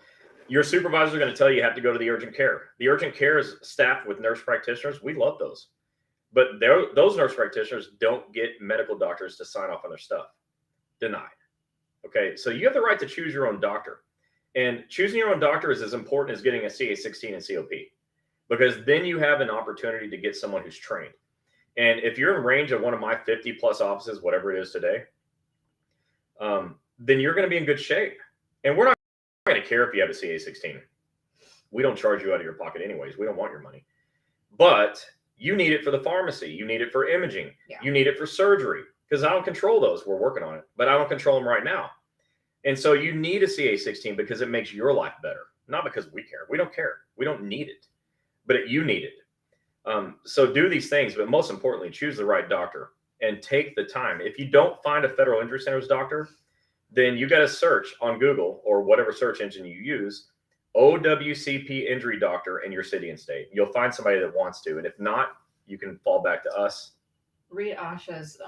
Your supervisor is going to tell you have to go to the urgent care. The urgent care is staffed with nurse practitioners. We love those. But those nurse practitioners don't get medical doctors to sign off on their stuff. Denied. Okay, so you have the right to choose your own doctor. And choosing your own doctor is as important as getting a CA16 and COP, because then you have an opportunity to get someone who's trained. And if you're in range of one of my 50 plus offices, whatever it is today, then you're going to be in good shape. And we're not going to care if you have a CA16. We don't charge you out of your pocket anyways. We don't want your money. But you need it for the pharmacy. You need it for imaging. Yeah. You need it for surgery, because I don't control those. We're working on it, but I don't control them right now. And so you need a CA16 because it makes your life better, not because we care. We don't care. We don't need it, but you need it. So do these things, but most importantly, choose the right doctor and take the time. If you don't find a Federal Injury Center's doctor, then you got to search on Google or whatever search engine you use, OWCP injury doctor in your city and state. You'll find somebody that wants to. And if not, you can fall back to us. Read Asha's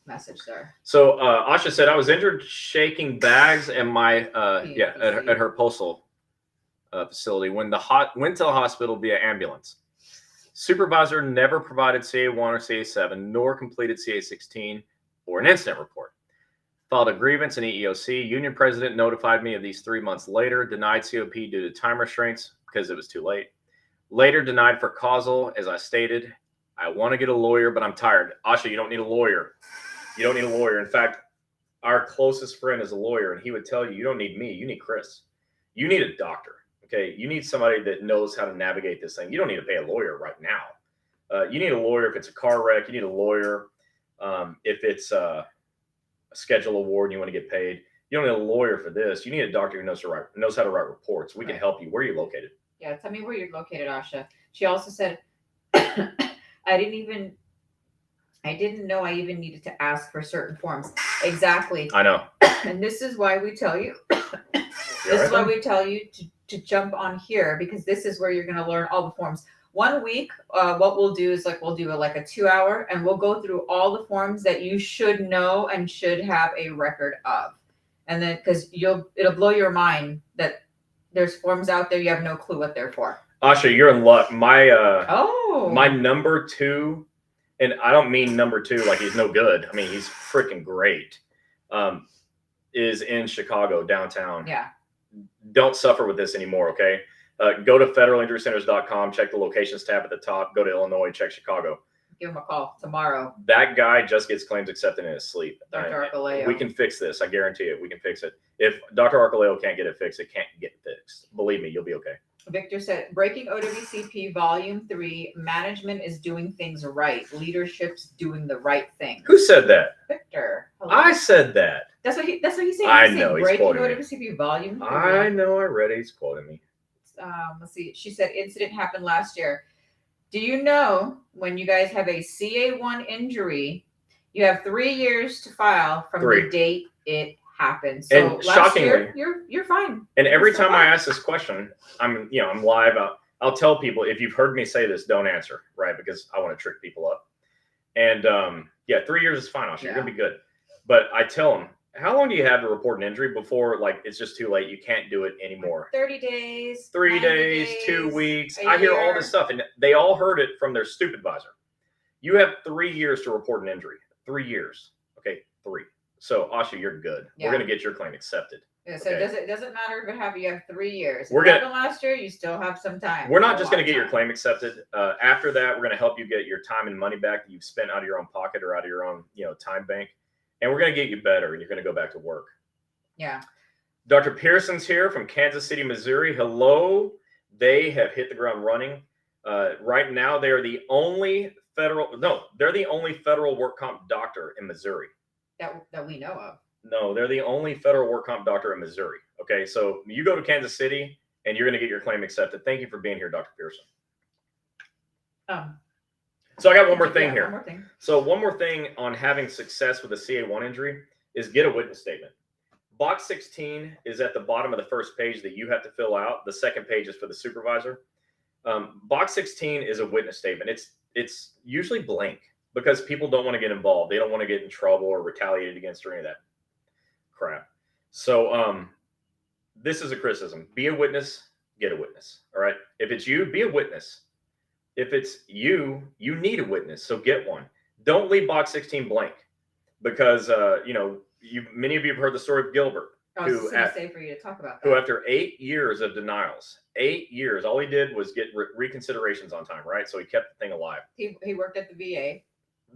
message there. So Asha said, I was injured shaking bags at my, at her postal facility went to the hospital via ambulance. Supervisor never provided CA1 or CA7, nor completed CA16 or an incident report. Filed a grievance in EEOC. Union president notified me of these 3 months later. Denied COP due to time restraints because it was too late. Later denied for causal, as I stated. I want to get a lawyer, but I'm tired. Asha, you don't need a lawyer. You don't need a lawyer. In fact, our closest friend is a lawyer, and he would tell you, you don't need me. You need Chris. You need a doctor. Okay, you need somebody that knows how to navigate this thing. You don't need to pay a lawyer right now. You need a lawyer if it's a car wreck. You need a lawyer if it's a schedule award and you want to get paid. You don't need a lawyer for this. You need a doctor who knows how to write reports. We can help you. Where are you located? Yeah, tell me where you're located, Asha. She also said, I didn't know I even needed to ask for certain forms. Exactly. I know. And this is why we tell you. This is why we tell you to jump on here, because this is where you're going to learn all the forms. 1 week, what we'll do is we'll do a 2 hour, and we'll go through all the forms that you should know and should have a record of. And then, because it'll blow your mind that there's forms out there you have no clue what they're for. Asha, you're in luck. My number 2, and I don't mean number 2 like he's no good. I mean, he's freaking great. Is in Chicago, downtown. Yeah. Don't suffer with this anymore, okay? Go to federalinjurycenters.com, check the locations tab at the top, go to Illinois, check Chicago. Give him a call tomorrow. That guy just gets claims accepted in his sleep. Dr. Archuleo. We can fix this. I guarantee it. We can fix it. If Dr. Archuleo can't get it fixed, it can't get fixed. Believe me, you'll be okay. Victor said, breaking OWCP Volume 3, management is doing things right. Leadership's doing the right thing. Who said that? Victor. Hello. I said that. That's what he's saying. I know. He's breaking quoting OWCP me. Volume 3. I know. I read it. He's quoting me. Let's see. She said, incident happened last year. Do you know when you guys have a CA1 injury, You have 3 years to file from 3. the date it happened. So And last shockingly, year, you're fine. And every You're still time I fine. ask this question, I'm live. I'll tell people, if you've heard me say this, don't answer, right? Because I want to trick people up. And 3 years is fine. You're gonna be good. But I tell them, how long do you have to report an injury before like it's just too late? You can't do it anymore. 30 days. 3 days, 2 weeks. I hear all this stuff, and they all heard it from their stupid advisor. You have 3 years to report an injury. 3 years. Okay, 3. So Asha, you're good. Yeah. We're gonna get your claim accepted. Yeah, so it doesn't matter if it happened. You have 3 years. We're if it gonna happened last year. You still have some time. We're not just going to get your claim accepted. After that, we're going to help you get your time and money back that you've spent out of your own pocket or out of your own, time bank. And we're going to get you better, and you're going to go back to work. Yeah. Dr. Pearson's here from Kansas City, Missouri. Hello. They have hit the ground running. Right now, they're the only federal work comp doctor in Missouri. That we know of. No, they're the only federal work comp doctor in Missouri. Okay, so you go to Kansas City, and you're going to get your claim accepted. Thank you for being here, Dr. Pearson. So I got one more thing here. One more thing. So one more thing on having success with a CA1 injury is get a witness statement. Box 16 is at the bottom of the first page that you have to fill out. The second page is for the supervisor. Box 16 is a witness statement. It's usually blank because people don't want to get involved. They don't want to get in trouble or retaliated against or any of that crap. So this is a criticism. Be a witness, get a witness. All right. If it's you, be a witness. If it's you need a witness. So get one. Don't leave box 16 blank because, many of you have heard the story of Gilbert. I was going to say for you to talk about that. Who after 8 years of denials, 8 years, all he did was get reconsiderations on time, right? So he kept the thing alive. He worked at the VA.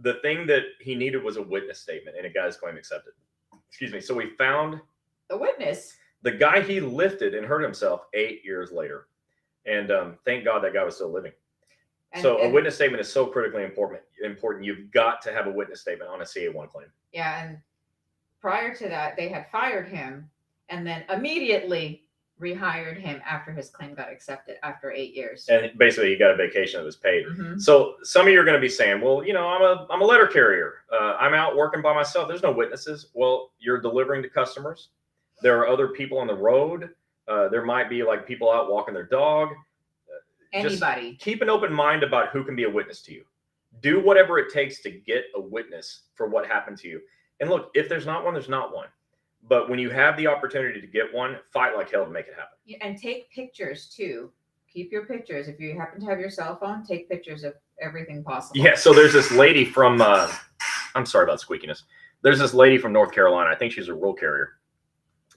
The thing that he needed was a witness statement, and it got his claim accepted. Excuse me. So we found a witness. The guy he lifted and hurt himself 8 years later. And thank God that guy was still living. A witness statement is so critically important. You've got to have a witness statement on a CA1 claim. Yeah, and prior to that, they had fired him and then immediately rehired him after his claim got accepted after 8 years. And basically, he got a vacation that was paid. Mm-hmm. So some of you are going to be saying, well, I'm a letter carrier. I'm out working by myself. There's no witnesses. Well, you're delivering to customers. There are other people on the road. There might be like people out walking their dog. Anybody. Just keep an open mind about who can be a witness to you. Do whatever it takes to get a witness for what happened to you. And look, if there's not one, there's not one. But when you have the opportunity to get one, fight like hell to make it happen. Yeah, and take pictures too. Keep your pictures. If you happen to have your cell phone, take pictures of everything possible. Yeah, so there's this lady from, I'm sorry about squeakiness. There's this lady from North Carolina. I think she's a rural carrier.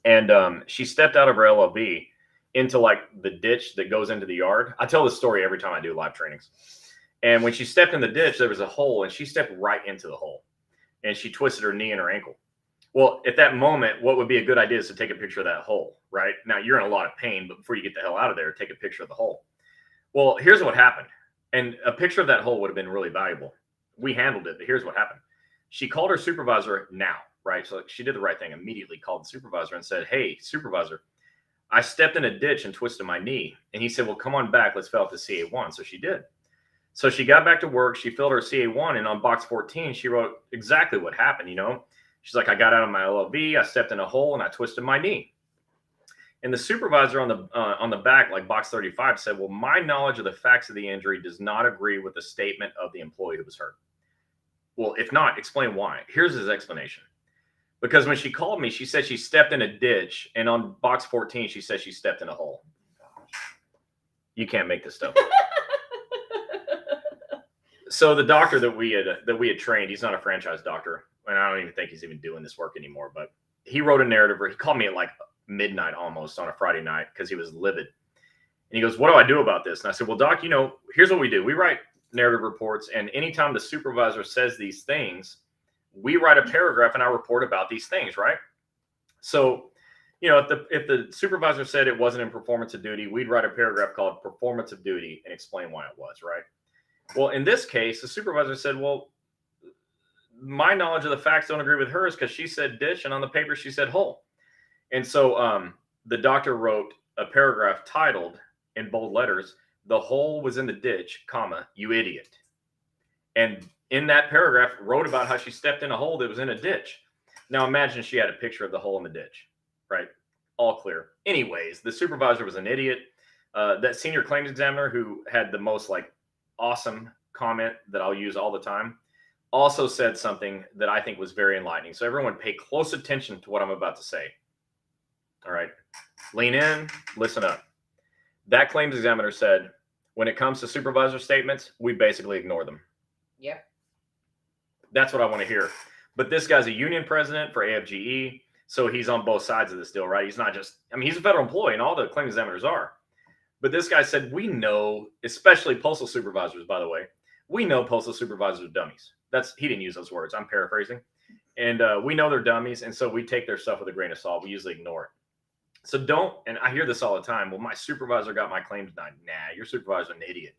And she stepped out of her LLV into like the ditch that goes into the yard. I tell this story every time I do live trainings. And when she stepped in the ditch, there was a hole and she stepped right into the hole and she twisted her knee and her ankle. Well, at that moment, what would be a good idea is to take a picture of that hole, right? Now you're in a lot of pain, but before you get the hell out of there, take a picture of the hole. Well, here's what happened. And a picture of that hole would have been really valuable. We handled it, but here's what happened. She called her supervisor now, right? So she did the right thing, immediately called the supervisor and said, hey, supervisor, I stepped in a ditch and twisted my knee. And he said, well, come on back. Let's fill out the CA1. So she did. So she got back to work. She filled her CA1. And on box 14, she wrote exactly what happened. She's like, I got out of my LLV. I stepped in a hole and I twisted my knee. And the supervisor on the back, like box 35, said, well, my knowledge of the facts of the injury does not agree with the statement of the employee who was hurt. Well, if not, explain why. Here's his explanation. Because when she called me, she said she stepped in a ditch, and on box 14, she said she stepped in a hole. You can't make this stuff up. So the doctor that we had trained, he's not a franchise doctor, and I don't even think he's even doing this work anymore. But he wrote a narrative where he called me at like midnight almost on a Friday night because he was livid. And he goes, "What do I do about this?" And I said, "Well, Doc, here's what we do. We write narrative reports, and anytime the supervisor says these things, we write a paragraph in our report about these things, right? So, if the supervisor said it wasn't in performance of duty, we'd write a paragraph called performance of duty and explain why it was, right? Well, in this case, the supervisor said, well, my knowledge of the facts don't agree with hers because she said ditch, and on the paper she said hole. And so the doctor wrote a paragraph titled in bold letters, "The hole was in the ditch, comma, you idiot." And in that paragraph wrote about how she stepped in a hole that was in a ditch. Now imagine she had a picture of the hole in the ditch, right? All clear. Anyways, the supervisor was an idiot. That senior claims examiner who had the most like awesome comment that I'll use all the time also said something that I think was very enlightening. So everyone pay close attention to what I'm about to say. All right. Lean in, listen up. That claims examiner said, when it comes to supervisor statements, we basically ignore them. Yep. That's what I want to hear. But this guy's a union president for AFGE, so he's on both sides of this deal, right? He's not just, I mean, he's a federal employee, and all the claims examiners are. But this guy said, we know, especially postal supervisors, by the way, we know postal supervisors are dummies. He didn't use those words. I'm paraphrasing. And we know they're dummies, and so we take their stuff with a grain of salt. We usually ignore it. So don't, and I hear this all the time, well, my supervisor got my claims denied. Nah, your supervisor's an idiot.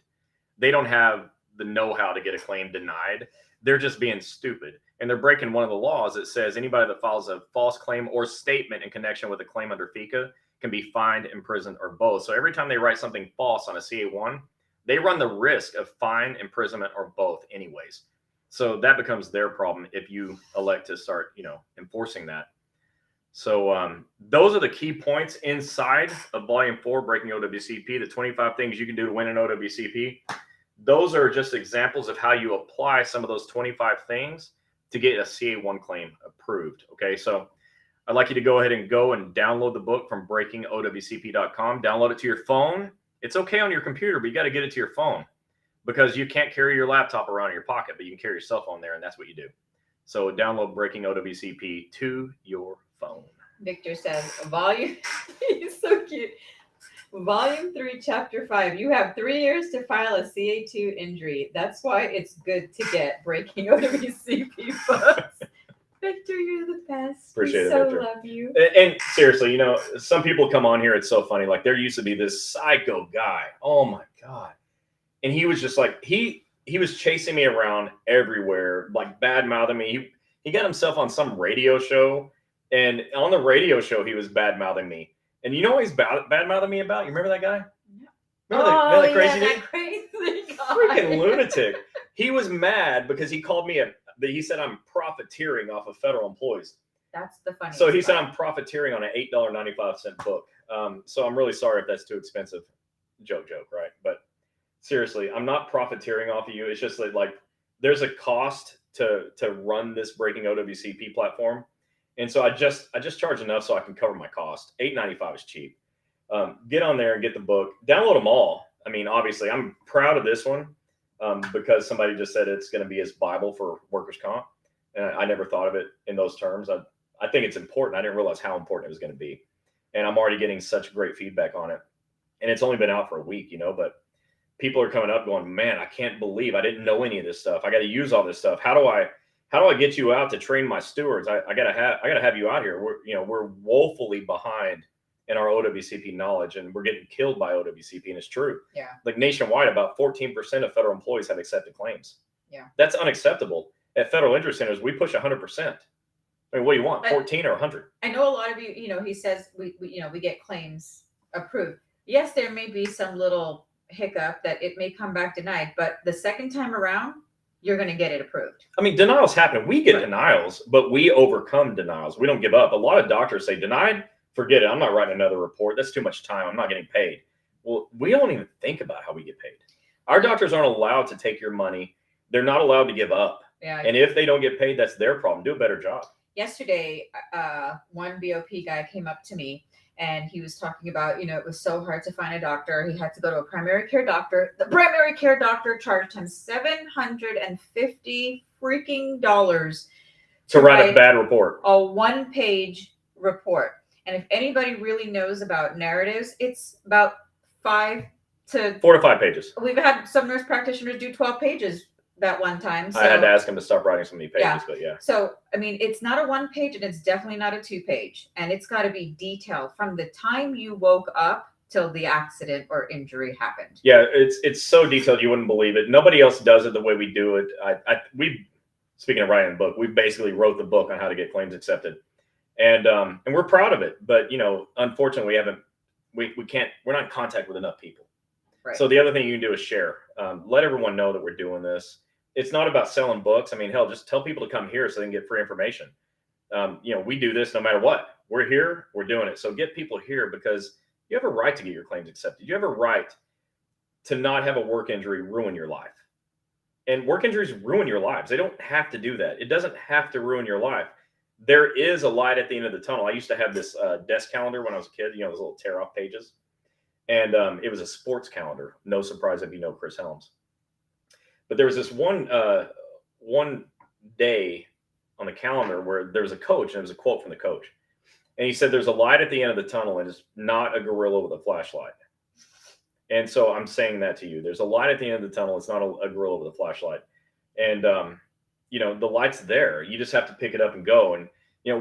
They don't have the know-how to get a claim denied. They're just being stupid. And they're breaking one of the laws that says anybody that files a false claim or statement in connection with a claim under FECA can be fined, imprisoned, or both. So every time they write something false on a CA1, they run the risk of fine, imprisonment, or both anyways. So that becomes their problem if you elect to start, enforcing that. So those are the key points inside of Volume 4, Breaking OWCP, the 25 things you can do to win an OWCP. Those are just examples of how you apply some of those 25 things to get a CA1 claim approved. Okay, so I'd like you to go ahead and download the book from breakingowcp.com. Download it to your phone. It's okay on your computer, but you got to get it to your phone because you can't carry your laptop around in your pocket, but you can carry your cell phone there, and that's what you do. So download Breaking OWCP to your phone. Victor says, he's so cute. Volume 3, Chapter 5. You have 3 years to file a CA2 injury. That's why it's good to get Breaking OWCP books. Victor, you're the best. Appreciate it, so Victor. Love you. And seriously, some people come on here. It's so funny. Like there used to be this psycho guy. Oh my God. And he was just like, he was chasing me around everywhere, like bad mouthing me. He got himself on some radio show. And on the radio show, he was bad mouthing me. And you know what he's bad mouthing me about? You remember that guy? No. Remember that crazy that dude? crazy guy. Freaking lunatic. He was mad because he called me he said I'm profiteering off of federal employees. That's the funniest. So he said I'm profiteering on an $8.95 book. So I'm really sorry if that's too expensive. Joke, right? But seriously, I'm not profiteering off of you. It's just like there's a cost to run this Breaking OWCP platform. And so I just charge enough so I can cover my cost. $8.95 is cheap. Get on there and get the book. Download them all. I mean, obviously, I'm proud of this one because somebody just said it's going to be his Bible for workers' comp. And I never thought of it in those terms. I think it's important. I didn't realize how important it was going to be. And I'm already getting such great feedback on it. And it's only been out for a week, but people are coming up going, man, I can't believe I didn't know any of this stuff. I got to use all this stuff. How do I get you out to train my stewards? I gotta have you out here. We're woefully behind in our OWCP knowledge, and we're getting killed by OWCP, and it's true. Yeah. Like nationwide, about 14% of federal employees have accepted claims. Yeah. That's unacceptable. At federal injury centers, we push 100%. I mean, what do you want, 14 or 100? I know a lot of you, he says we get claims approved. Yes, there may be some little hiccup that it may come back denied, but the second time around, you're going to get it approved. I mean, denials happen. We get denials, but we overcome denials. We don't give up. A lot of doctors say, denied, forget it. I'm not writing another report. That's too much time. I'm not getting paid. Well, we don't even think about how we get paid. Our doctors aren't allowed to take your money. They're not allowed to give up. Yeah. And if they don't get paid, that's their problem. Do a better job. Yesterday, one BOP guy came up to me and he was talking about, it was so hard to find a doctor. He had to go to a primary care doctor. The primary care doctor charged him $750 freaking dollars to write a bad report. A 1-page report. And if anybody really knows about narratives, it's about 4 to 5 pages. We've had some nurse practitioners do 12 pages that one time. So, I had to ask him to stop writing so many pages, but yeah. So, I mean, it's not a 1-page and it's definitely not a 2-page. And it's got to be detailed from the time you woke up till the accident or injury happened. Yeah, it's so detailed you wouldn't believe it. Nobody else does it the way we do it. Speaking of writing a book, we basically wrote the book on how to get claims accepted. And we're proud of it. But, unfortunately, we're not in contact with enough people. Right. So the other thing you can do is share. Let everyone know that we're doing this. It's not about selling books. I mean, hell, just tell people to come here so they can get free information. We do this no matter what. We're here, we're doing it. So get people here because you have a right to get your claims accepted. You have a right to not have a work injury ruin your life. And work injuries ruin your lives. They don't have to do that. It doesn't have to ruin your life. There is a light at the end of the tunnel. I used to have this desk calendar when I was a kid, those little tear off pages. And it was a sports calendar. No surprise if you know Chris Helms. But there was this one day on the calendar where there was a coach, and it was a quote from the coach. And he said, there's a light at the end of the tunnel, and it's not a gorilla with a flashlight. And so I'm saying that to you. There's a light at the end of the tunnel. It's not a gorilla with a flashlight. And, the light's there. You just have to pick it up and go. And,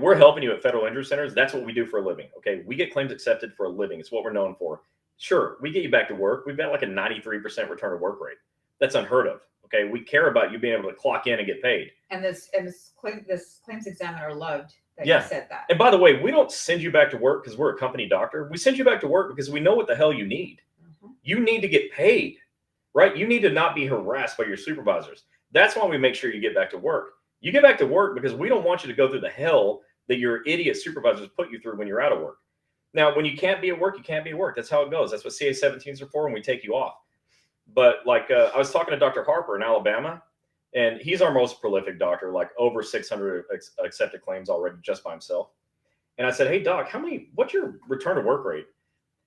we're helping you at federal injury centers. That's what we do for a living. Okay. We get claims accepted for a living. It's what we're known for. Sure. We get you back to work. We've got like a 93% return to work rate. That's unheard of. Okay. We care about you being able to clock in and get paid. And this claims examiner loved that you said that. And by the way, we don't send you back to work because we're a company doctor. We send you back to work because we know what the hell you need. Mm-hmm. You need to get paid, right? You need to not be harassed by your supervisors. That's why we make sure you get back to work. You get back to work because we don't want you to go through the hell that your idiot supervisors put you through when you're out of work. Now, when you can't be at work, you can't be at work. That's how it goes. That's what CA-17s are for when we take you off. But I was talking to Dr. Harper in Alabama, and he's our most prolific doctor, like over 600 accepted claims already just by himself. And I said, hey, doc, what's your return to work rate?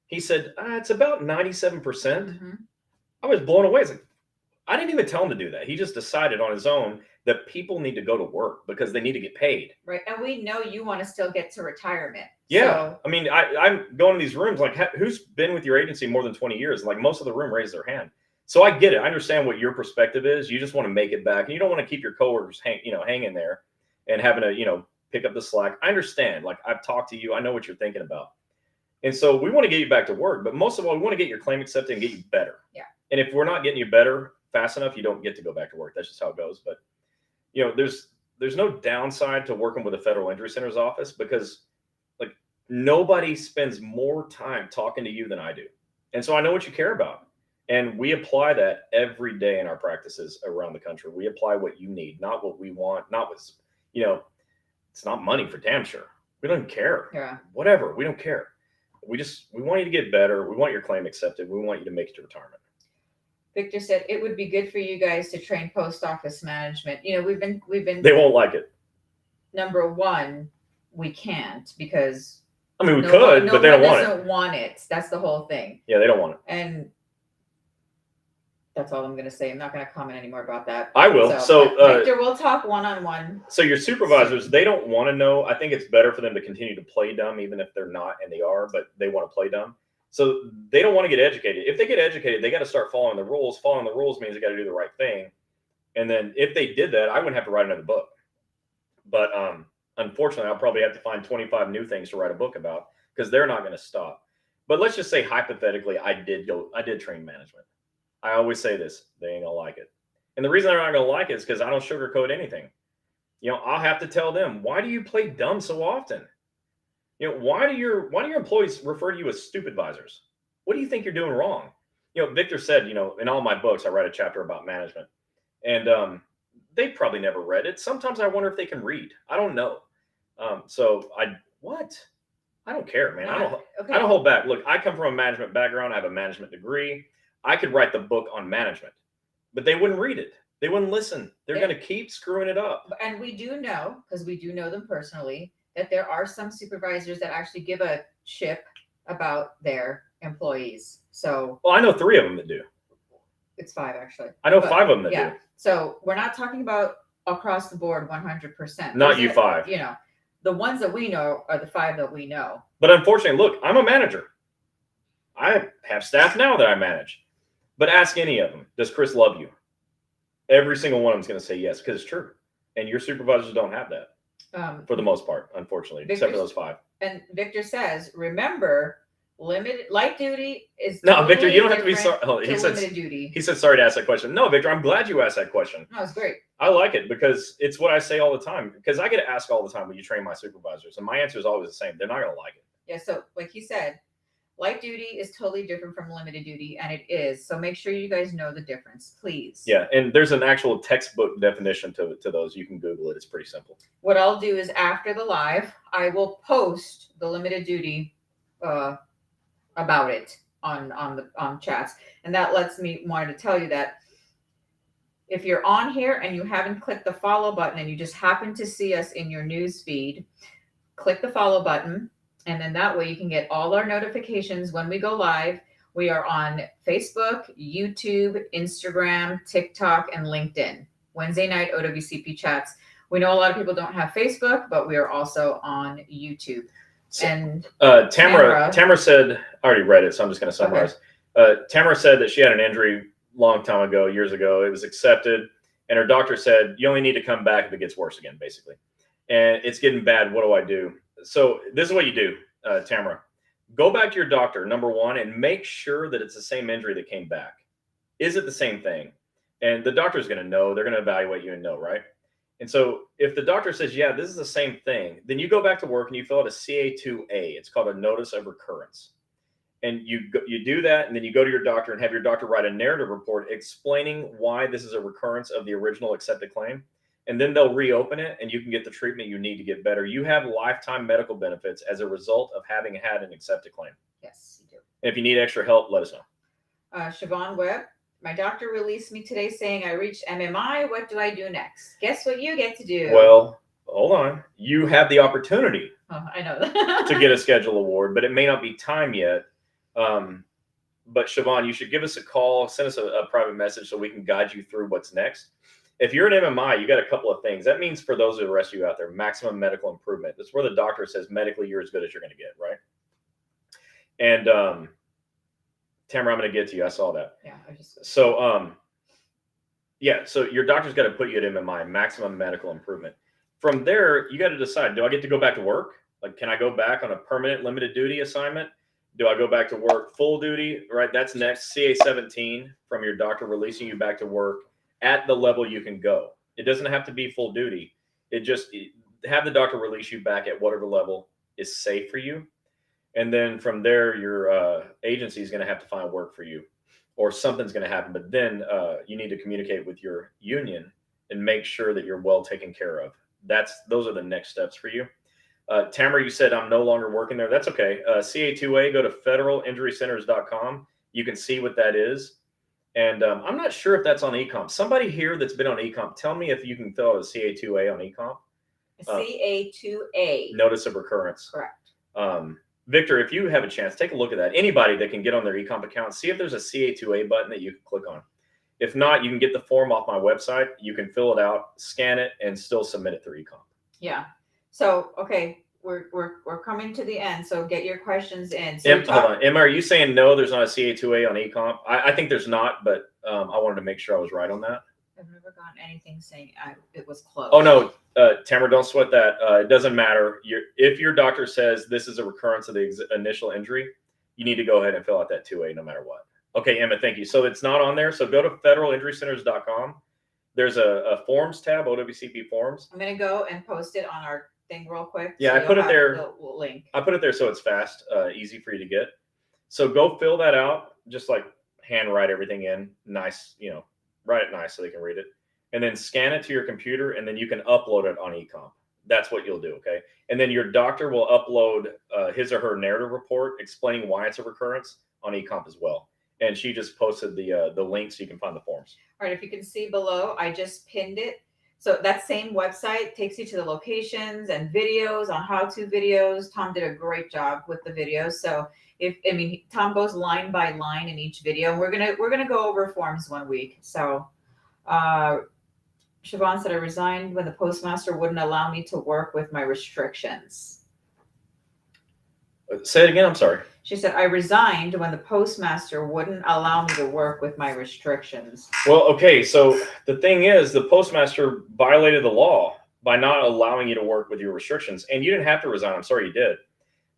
He said, it's about 97%. Mm-hmm. I was blown away. I didn't even tell him to do that. He just decided on his own that people need to go to work because they need to get paid. Right. And we know you want to still get to retirement. Yeah. So. I mean, I'm going to these rooms, like, who's been with your agency more than 20 years? Like, most of the room raised their hand. So I get it. I understand what your perspective is. You just want to make it back, and you don't want to keep your coworkers hanging there and having to, pick up the slack. I understand. Like, I've talked to you. I know what you're thinking about. And so we want to get you back to work, but most of all, we want to get your claim accepted and get you better. Yeah. And if we're not getting you better fast enough, you don't get to go back to work. That's just how it goes. But, there's no downside to working with a federal injury center's office because, like, nobody spends more time talking to you than I do. And so I know what you care about. And we apply that every day in our practices around the country. We apply what you need, not what we want, not what's, it's not money for damn sure. We don't care. Yeah. Whatever. We don't care. We want you to get better. We want your claim accepted. We want you to make it to retirement. Victor said it would be good for you guys to train post office management. We've been. They won't like it. Number one, we can't because. I mean, we could, but they don't want it. Doesn't want it. That's the whole thing. Yeah, they don't want it. And that's all I'm going to say. I'm not going to comment anymore about that. I will. So Victor, we'll talk one-on-one. So your supervisors, they don't want to know. I think it's better for them to continue to play dumb, even if they're not, and they are, but they want to play dumb. So they don't want to get educated. If they get educated, they got to start following the rules. Following the rules means they got to do the right thing. And then if they did that, I wouldn't have to write another book. But unfortunately, I'll probably have to find 25 new things to write a book about because they're not going to stop. But let's just say hypothetically, I did train management. I always say this, they ain't gonna like it. And the reason they're not gonna like it is because I don't sugarcoat anything. I'll have to tell them, why do you play dumb so often? Why do your employees refer to you as stupid advisors? What do you think you're doing wrong? Victor said, in all my books, I write a chapter about management. And they probably never read it. Sometimes I wonder if they can read. I don't know. I don't care, man. I don't hold back. Look, I come from a management background. I have a management degree. I could write the book on management, but they wouldn't read it. They wouldn't listen. They're going to keep screwing it up. And we do know, because we do know them personally, that there are some supervisors that actually give a shit about their employees. So, well, I know 3 of them that do. It's 5 actually. I know 5 of them that do. So we're not talking about across the board 100%. Not you 5. The ones that we know are the 5 that we know. But unfortunately, look, I'm a manager. I have staff now that I manage. But ask any of them, does Chris love you? Every single one of them is going to say yes, because it's true. And your supervisors don't have that for the most part, unfortunately, except for those 5. And Victor says, remember, light duty is no, Victor, you don't have to be sorry. Limited duty. He said, sorry to ask that question. No, Victor, I'm glad you asked that question. No, it's great. I like it because it's what I say all the time. Because I get asked all the time, will you train my supervisors? And my answer is always the same. They're not going to like it. Yeah, so like he said, Light duty is totally different from limited duty, and it is. So make sure you guys know the difference, please. Yeah, and there's an actual textbook definition to those. You can Google it. It's pretty simple. What I'll do is after the live, I will post the limited duty about it on chats, and that lets me wanted to tell you that if you're on here and you haven't clicked the follow button and you just happen to see us in your news feed, click the follow button, and then that way you can get all our notifications when we go live. We are on Facebook, YouTube, Instagram, TikTok, and LinkedIn. Wednesday night OWCP chats. We know a lot of people don't have Facebook, but we are also on YouTube. So, and Tamara said, I already read it, so I'm just going to summarize. Okay. Tamara said that she had an injury long time ago, years ago. It was accepted, and her doctor said, you only need to come back if it gets worse again, basically. And it's getting bad. What do I do? So this is what you do, Tamara. Go back to your doctor, number one, and make sure that it's the same injury that came back. Is it the same thing? And the doctor's going to know. They're going to evaluate you and know, right? And so if the doctor says, yeah, this is the same thing, then you go back to work and you fill out a CA2A. It's called a notice of recurrence. And you do that, and then you go to your doctor and have your doctor write a narrative report explaining why this is a recurrence of the original accepted claim. And then they'll reopen it, and you can get the treatment you need to get better. You have lifetime medical benefits as a result of having had an accepted claim. Yes, you do. And if you need extra help, let us know. Siobhan Webb, my doctor released me today saying I reached MMI. What do I do next? Guess what you get to do? Well, hold on. You have the opportunity I know that. to get a schedule award, but it may not be time yet. But Siobhan, you should give us a call, send us a private message so we can guide you through what's next. If you're an MMI, you got a couple of things. That means for those of the rest of you out there, maximum medical improvement. That's where the doctor says medically you're as good as you're going to get, right? And Tamara, I'm going to get to you. I saw that. Yeah. So so your doctor's got to put you at MMI, maximum medical improvement. From there, you got to decide, do I get to go back to work? Like, can I go back on a permanent limited duty assignment? Do I go back to work full duty? Right. That's next. CA17 from your doctor releasing you back to work at the level you can go. It doesn't have to be full duty. Have the doctor release you back at whatever level is safe for you. And then from there, your agency is going to have to find work for you, or something's going to happen. But then you need to communicate with your union and make sure that you're well taken care of. Those are the next steps for you. Tamara, you said I'm no longer working there. That's okay. CA2A, go to federalinjurycenters.com. You can see what that is. And I'm not sure if that's on eComp. Somebody here that's been on eComp, tell me if you can fill out a CA2A on eComp. CA2A. Notice of recurrence. Correct. Victor, if you have a chance, take a look at that. Anybody that can get on their eComp account, see if there's a CA2A button that you can click on. If not, you can get the form off my website. You can fill it out, scan it, and still submit it through eComp. Yeah. So, okay, we're coming to the end. So get your questions in. So hold on. Emma, are you saying no, there's not a CA2A on eComp? I think there's not, but I wanted to make sure I was right on that. I've never gotten anything saying it was closed. Oh, no, Tamara, don't sweat that. It doesn't matter. If your doctor says this is a recurrence of the initial injury, you need to go ahead and fill out that 2A no matter what. Okay, Emma, thank you. So it's not on there. So go to federalinjurycenters.com. There's a forms tab, OWCP forms. I'm going to go and post it on our thing real quick. Yeah, I put it there. The link. I put it there so it's fast, easy for you to get. So go fill that out, just like handwrite everything in nice, write it nice so they can read it, and then scan it to your computer, and then you can upload it on eComp. That's what you'll do, okay? And then your doctor will upload his or her narrative report explaining why it's a recurrence on eComp as well. And she just posted the link so you can find the forms. All right, if you can see below, I just pinned it. So that same website takes you to the locations and videos on how-to videos. Tom did a great job with the videos. So Tom goes line by line in each video. We're gonna go over forms one week. So Siobhan said I resigned when the postmaster wouldn't allow me to work with my restrictions. Say it again. I'm sorry. She said, I resigned when the postmaster wouldn't allow me to work with my restrictions. Well, okay. So the thing is, the postmaster violated the law by not allowing you to work with your restrictions. And you didn't have to resign. I'm sorry you did.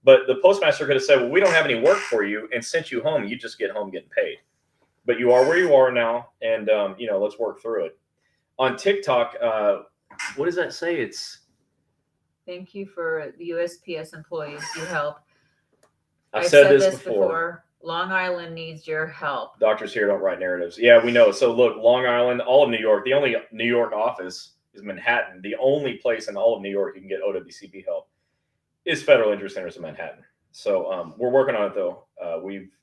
But the postmaster could have said, well, we don't have any work for you, and sent you home. You just get home getting paid. But you are where you are now. And, let's work through it. On TikTok, what does that say? It's thank you for the USPS employees. You help. I've said this before. Long Island needs your help. Doctors here don't write narratives. Yeah, we know. So look, Long Island, all of New York, the only New York office is Manhattan. The only place in all of New York you can get OWCP help is Federal Injury Centers in Manhattan. So we're working on it though.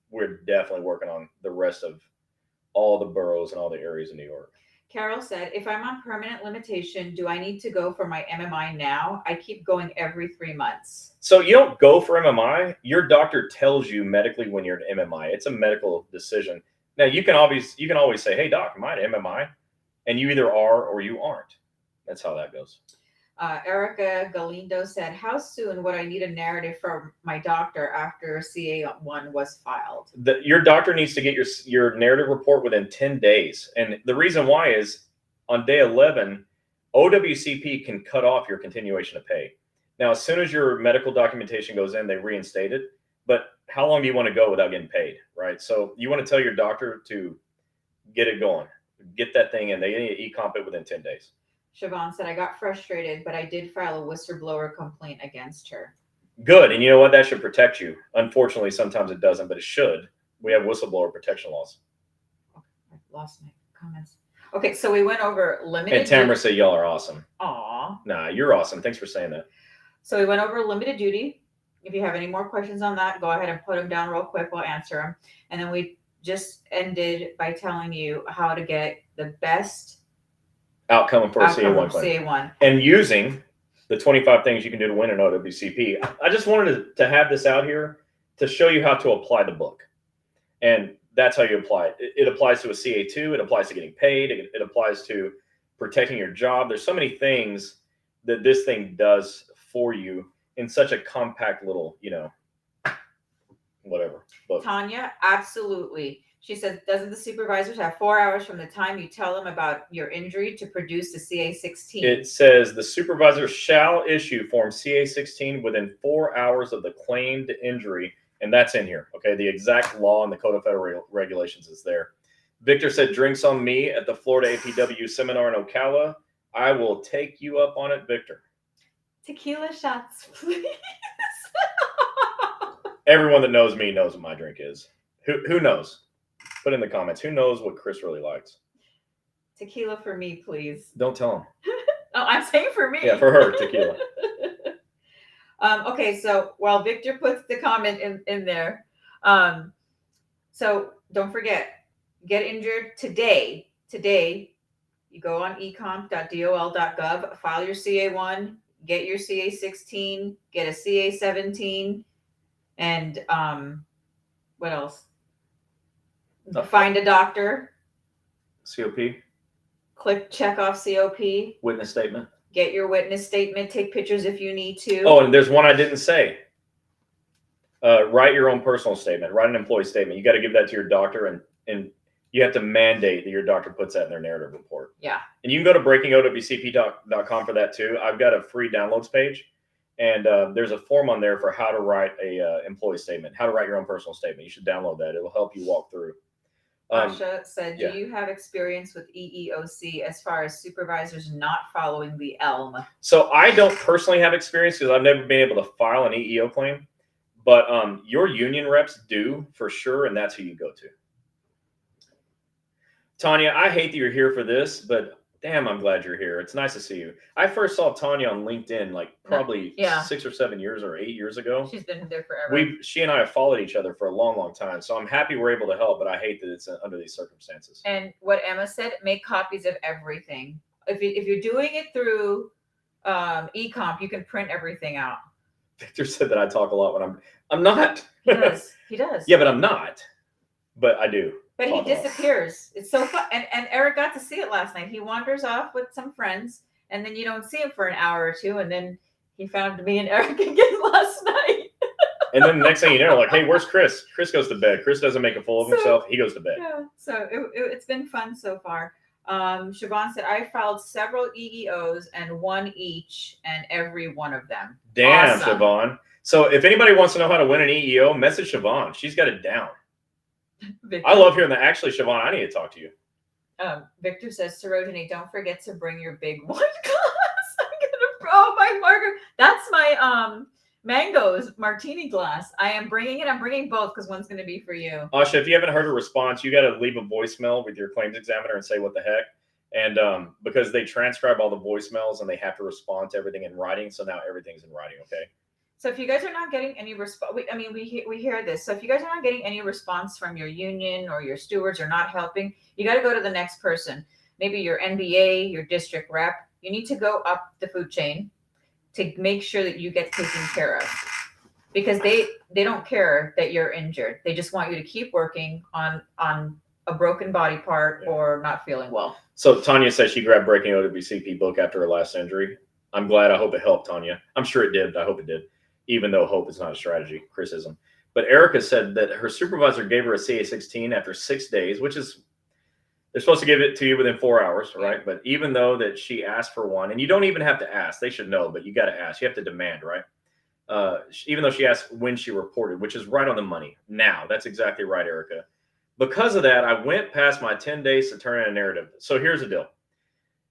We're definitely working on the rest of all the boroughs and all the areas of New York. Carol said, if I'm on permanent limitation, do I need to go for my MMI now? I keep going every 3 months. So you don't go for MMI. Your doctor tells you medically when you're an MMI. It's a medical decision. Now you can always say, hey doc, am I an MMI? And you either are or you aren't. That's how that goes. Erica Galindo said, how soon would I need a narrative from my doctor after CA1 was filed? Your doctor needs to get your narrative report within 10 days. And the reason why is on day 11, OWCP can cut off your continuation of pay. Now, as soon as your medical documentation goes in, they reinstate it. But how long do you want to go without getting paid, right? So you want to tell your doctor to get it going, get that thing in. They need to e-comp it within 10 days. Siobhan said, I got frustrated, but I did file a whistleblower complaint against her. Good. And you know what? That should protect you. Unfortunately, sometimes it doesn't, but it should. We have whistleblower protection laws. Okay, I've lost my comments. Okay, so we went over limited. And Tamara said, y'all are awesome. Aw. Nah, you're awesome. Thanks for saying that. So we went over limited duty. If you have any more questions on that, go ahead and put them down real quick. We'll answer them. And then we just ended by telling you how to get the best outcome for a CA1 claim. CA1. And using the 25 things you can do to win an OWCP. I just wanted to have this out here to show you how to apply the book. And that's how you apply it. It applies to a CA2. It applies to getting paid. It applies to protecting your job. There's so many things that this thing does for you in such a compact little, whatever book. Tanya, absolutely. She says, doesn't the supervisors have 4 hours from the time you tell them about your injury to produce the CA16? It says the supervisor shall issue form CA16 within 4 hours of the claimed injury. And that's in here. Okay. The exact law in the Code of Federal Regulations is there. Victor said, drinks on me at the Florida APW seminar in Ocala. I will take you up on it, Victor. Tequila shots, please. Everyone that knows me knows what my drink is. Who knows? Put in the comments. Who knows what Chris really likes? Tequila for me, please. Don't tell him. Oh, I'm saying for me. Yeah, for her, tequila. Okay, so while Victor puts the comment in there, so don't forget, get injured today. Today, you go on ecomp.dol.gov, file your CA1, get your CA16, get a CA17, and what else? Find a doctor. COP. Click check off COP. Witness statement. Get your witness statement. Take pictures if you need to. Oh, and there's one I didn't say. Write your own personal statement. Write an employee statement. You got to give that to your doctor, and you have to mandate that your doctor puts that in their narrative report. Yeah. And you can go to breakingowcp.com for that too. I've got a free downloads page, and there's a form on there for how to write a employee statement, how to write your own personal statement. You should download that. It will help you walk through. Asha said, do you have experience with EEOC as far as supervisors not following the ELM? So I don't personally have experience because I've never been able to file an EEO claim, but your union reps do for sure, and that's who you go to. Tanya, I hate that you're here for this, but damn, I'm glad you're here. It's nice to see you. I first saw Tanya on LinkedIn like probably 6 or 7 years or 8 years ago. She's been there forever. She and I have followed each other for a long, long time. So I'm happy we're able to help, but I hate that it's under these circumstances. And what Emma said, make copies of everything. If you're doing it through eComp, you can print everything out. Victor said that I talk a lot when I'm not. He does. He does. Yeah, but I'm not. But I do. But he disappears. It's so fun. And Eric got to see it last night. He wanders off with some friends, and then you don't see him for an hour or two, and then he found me and Eric again last night. And then the next thing you know, like, hey, where's Chris? Chris goes to bed. Chris doesn't make a fool of himself. He goes to bed. Yeah. So it's been fun so far. Siobhan said, I filed several EEOs and one each and every one of them. Damn, awesome. Siobhan. So if anybody wants to know how to win an EEO, message Siobhan. She's got it down. Victor, I love hearing that. Actually, Siobhan, I need to talk to you. Victor says, Sarojini, don't forget to bring your big wine glass. I'm gonna my marker. That's my Mangoes, martini glass. I am bringing it. I'm bringing both because one's going to be for you. Asha, if you haven't heard a response, you got to leave a voicemail with your claims examiner and say what the heck. And because they transcribe all the voicemails and they have to respond to everything in writing. So now everything's in writing. Okay. So if you guys are not getting any response, we hear this. So if you guys are not getting any response from your union or your stewards are not helping, you got to go to the next person. Maybe your NBA, your district rep. You need to go up the food chain to make sure that you get taken care of, because they don't care that you're injured. They just want you to keep working on a broken body part or not feeling well. So Tanya says she grabbed Breaking OWCP book after her last injury. I'm glad. I hope it helped, Tanya. I'm sure it did, but I hope it did. Even though hope is not a strategy, criticism. But Erica said that her supervisor gave her a CA-16 after 6 days, which is, they're supposed to give it to you within 4 hours, right? But even though that she asked for one, and you don't even have to ask, they should know, but you got to ask. You have to demand, right? Even though she asked when she reported, which is right on the money. Now, that's exactly right, Erica. Because of that, I went past my 10 days to turn in a narrative. So here's the deal.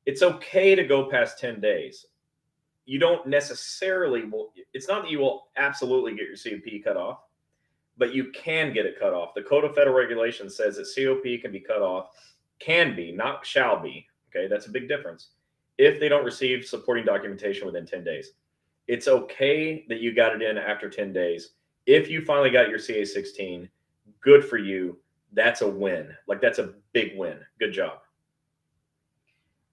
It's okay to go past 10 days. You don't necessarily, it's not that you will absolutely get your COP cut off, but you can get it cut off. The Code of Federal Regulations says that COP can be cut off, can be, not shall be. Okay, that's a big difference. If they don't receive supporting documentation within 10 days. It's okay that you got it in after 10 days. If you finally got your CA-16, good for you. That's a win. Like, that's a big win. Good job.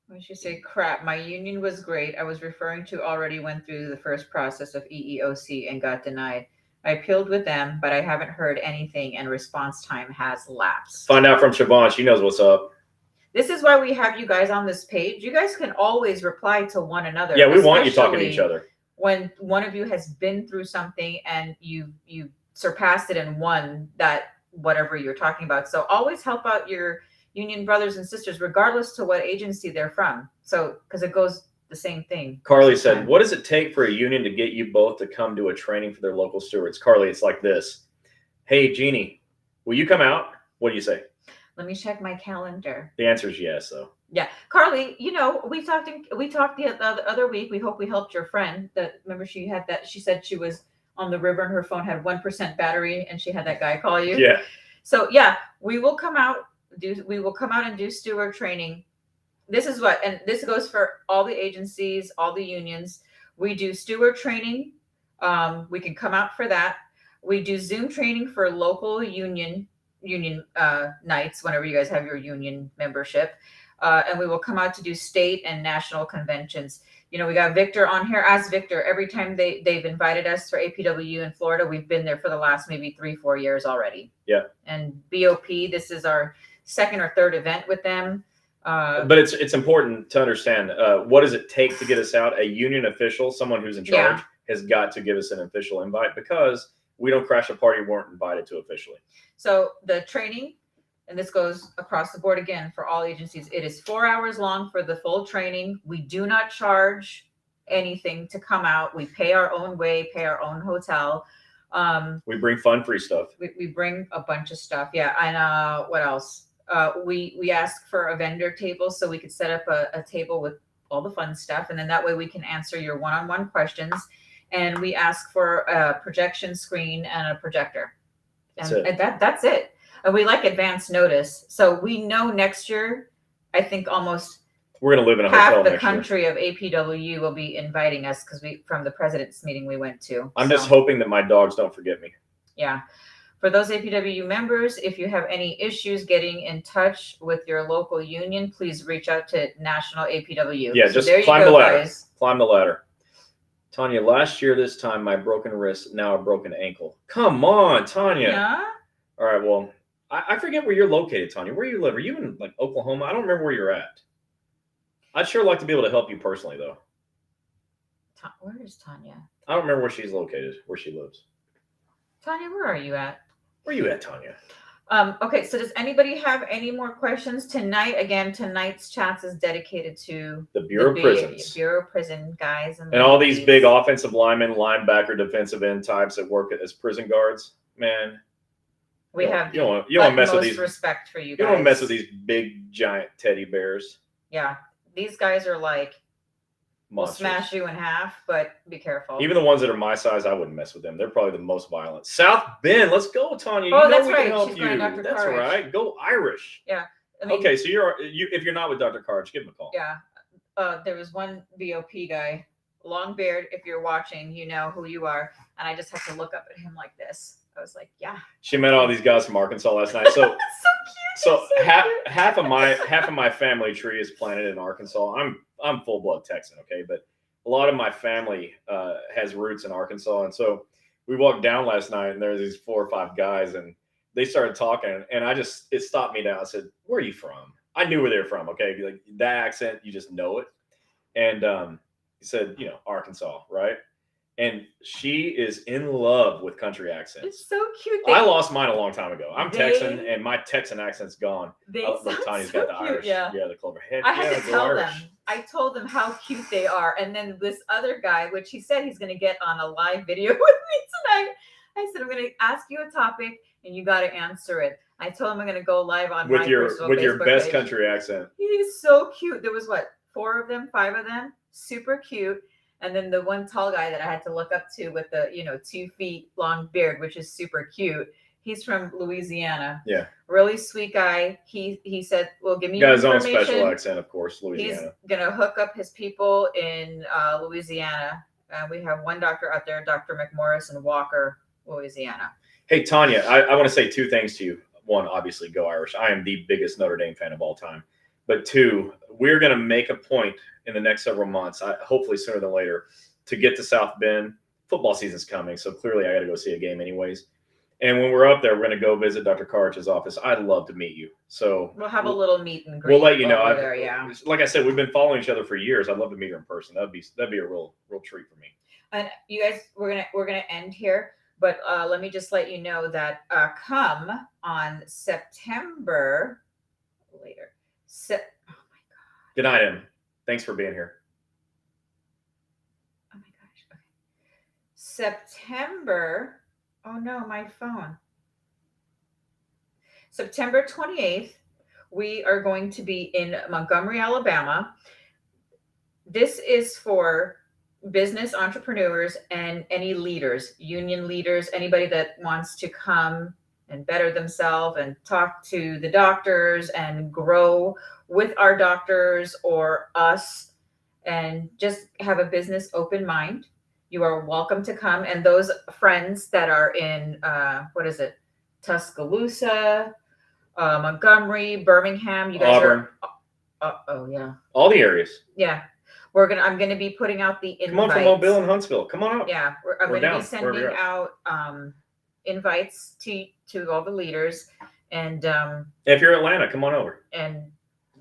When she say crap, my union was great. I was referring to already went through the first process of EEOC and got denied. I appealed with them, but I haven't heard anything and response time has lapsed. Find out from Siobhan. She knows what's up. This is why we have you guys on this page. You guys can always reply to one another. Yeah, we want you talking to each other. When one of you has been through something and you surpassed it and won that whatever you're talking about. So always help out your union brothers and sisters, regardless to what agency they're from. So, because it goes the same thing. Carly said, what does it take for a union to get you both to come to a training for their local stewards? Carly, it's like this. Hey, Gini, will you come out? What do you say? Let me check my calendar. The answer is yes, though. Yeah. Carly, we talked the other week. We hope we helped your friend. Remember she had that, she said she was on the river and her phone had 1% battery and she had that guy call you. Yeah. So yeah, we will come out and do steward training. This is and this goes for all the agencies, all the unions. We do steward training. We can come out for that. We do Zoom training for local union nights whenever you guys have your union membership. And we will come out to do state and national conventions. We got Victor on here. Ask Victor. Every time they've invited us for APW in Florida, we've been there for the last maybe 3-4 years already. Yeah. And BOP, this is our second or third event with them. But it's important to understand what does it take to get us out? A union official, someone who's in charge, has got to give us an official invite, because we don't crash a party we weren't invited to officially. So the training, and this goes across the board again for all agencies, it is 4 hours long for the full training. We do not charge anything to come out. We pay our own way, pay our own hotel. We bring fun, free stuff. We bring a bunch of stuff. Yeah. And what else? We ask for a vendor table so we could set up a table with all the fun stuff. And then that way we can answer your one-on-one questions. And we ask for a projection screen and a projector. And that's it. And we like advance notice. So we know next year, I think almost we're going to live in a half hotel the next country year. of APW will be inviting us because from the president's meeting we went to. I'm just hoping that my dogs don't forget me. Yeah. For those APW members, if you have any issues getting in touch with your local union, please reach out to National APW. Yeah, so just there you climb go, the ladder. guys. Climb the ladder. Tanya, last year this time, my broken wrist, now a broken ankle. Come on, Tanya. Yeah. All right, well, I forget where you're located, Tanya. Where do you live? Are you in like Oklahoma? I don't remember where you're at. I'd sure like to be able to help you personally, though. Where is Tanya? I don't remember where she's located, where she lives. Tanya, where are you at? Where are you at, Tanya? Okay, so does anybody have any more questions tonight? Again, tonight's chats is dedicated to the Bureau of Prisons. Bureau of Prison guys and all these big offensive linemen, linebacker, defensive end types that work as prison guards. Man, we have you don't want to mess with these. Respect for you guys. You don't want to mess with these big giant teddy bears. Yeah, these guys are like will monsters. smash you in half, but be careful. Even the ones that are my size, I wouldn't mess with them. They're probably the most violent. South Bend, let's go, Tanya. Oh, you know that's we right. can help She's you. going Dr. That's Courage. right. Go Irish. Yeah. I mean, Okay, so if you're not with Dr. Courage, give him a call. Yeah. There was one BOP guy, long beard. If you're watching, you know who you are. And I just had to look up at him like this. I was like, yeah. She met all these guys from Arkansas last night. So So cute. half of my family tree is planted in Arkansas. I'm full blood Texan, okay, but a lot of my family has roots in Arkansas, and so we walked down last night, and there was these 4 or 5 guys, and they started talking, and it stopped me down. I said, "Where are you from?" I knew where they're from, okay, like that accent, you just know it. And he said, Arkansas, right? And she is in love with country accents. It's so cute. I lost mine a long time ago. I'm Texan, and my Texan accent's gone. Tanya's got the Irish. Yeah, the clover head. I had to tell Irish. them. I told them how cute they are. And then this other guy, which he said he's going to get on a live video with me tonight. I said, I'm going to ask you a topic, and you got to answer it. I told him I'm going to go live on with my your Facebook best page. Country accent. He's so cute. There was 4 of them, 5 of them, super cute. And then the one tall guy that I had to look up to with the 2 feet long beard, which is super cute. He's from Louisiana. Yeah, really sweet guy. He said, "Well, give me got your his own information." special accent, of course, Louisiana. He's gonna hook up his people in Louisiana. We have one doctor out there, Dr. McMorris in Walker, Louisiana. Hey, Tanya, I want to say 2 things to you. One, obviously, go Irish. I am the biggest Notre Dame fan of all time. But 2, we're going to make a point in the next several months, hopefully sooner than later, to get to South Bend. Football season's coming, so clearly I got to go see a game anyways. And when we're up there, we're going to go visit Dr. Courage's office. I'd love to meet you. So we'll have a little meet and greet. We'll let you know. There, yeah. Like I said, we've been following each other for years. I'd love to meet her in person. That'd be a real treat for me. And you guys, we're gonna end here, but let me just let you know that come on September later. Oh my God. Good night, Em. Thanks for being here. Oh my gosh. Okay. September. Oh no, my phone. September 28th, we are going to be in Montgomery, Alabama. This is for business entrepreneurs and any leaders, union leaders, anybody that wants to come and better themselves and talk to the doctors and grow with our doctors or us and just have a business open mind. You are welcome to come. And those friends that are in, Tuscaloosa, Montgomery, Birmingham, you guys Auburn. Oh yeah. All the areas. Yeah. I'm going to be putting out the invites. Come on from Mobile and Huntsville. Come on out. Yeah. I'm going to be sending out invites to all the leaders. And if you're Atlanta, come on over. And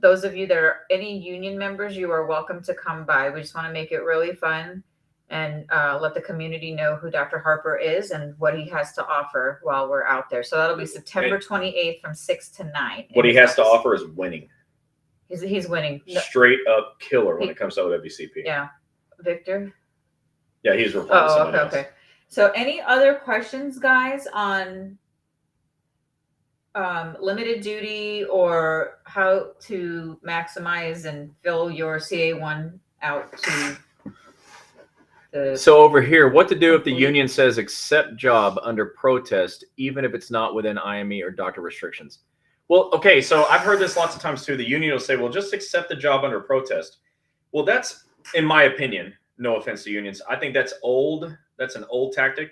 those of you that are any union members, you are welcome to come by. We just want to make it really fun and let the community know who Dr. Harper is and what he has to offer while we're out there. So that'll be September 28th from 6 to 9. What he has to offer is winning. He's winning. Straight up killer when it comes to OWCP. Yeah. Victor? Yeah, he's replacing okay. So any other questions, guys, on limited duty or how to maximize and fill your CA1 out to the... So over here, what to do if the union says accept job under protest, even if it's not within IME or doctor restrictions? Well, okay, so I've heard this lots of times too. The union will say, well, just accept the job under protest. Well, that's, in my opinion, no offense to unions, I think that's old. That's an old tactic,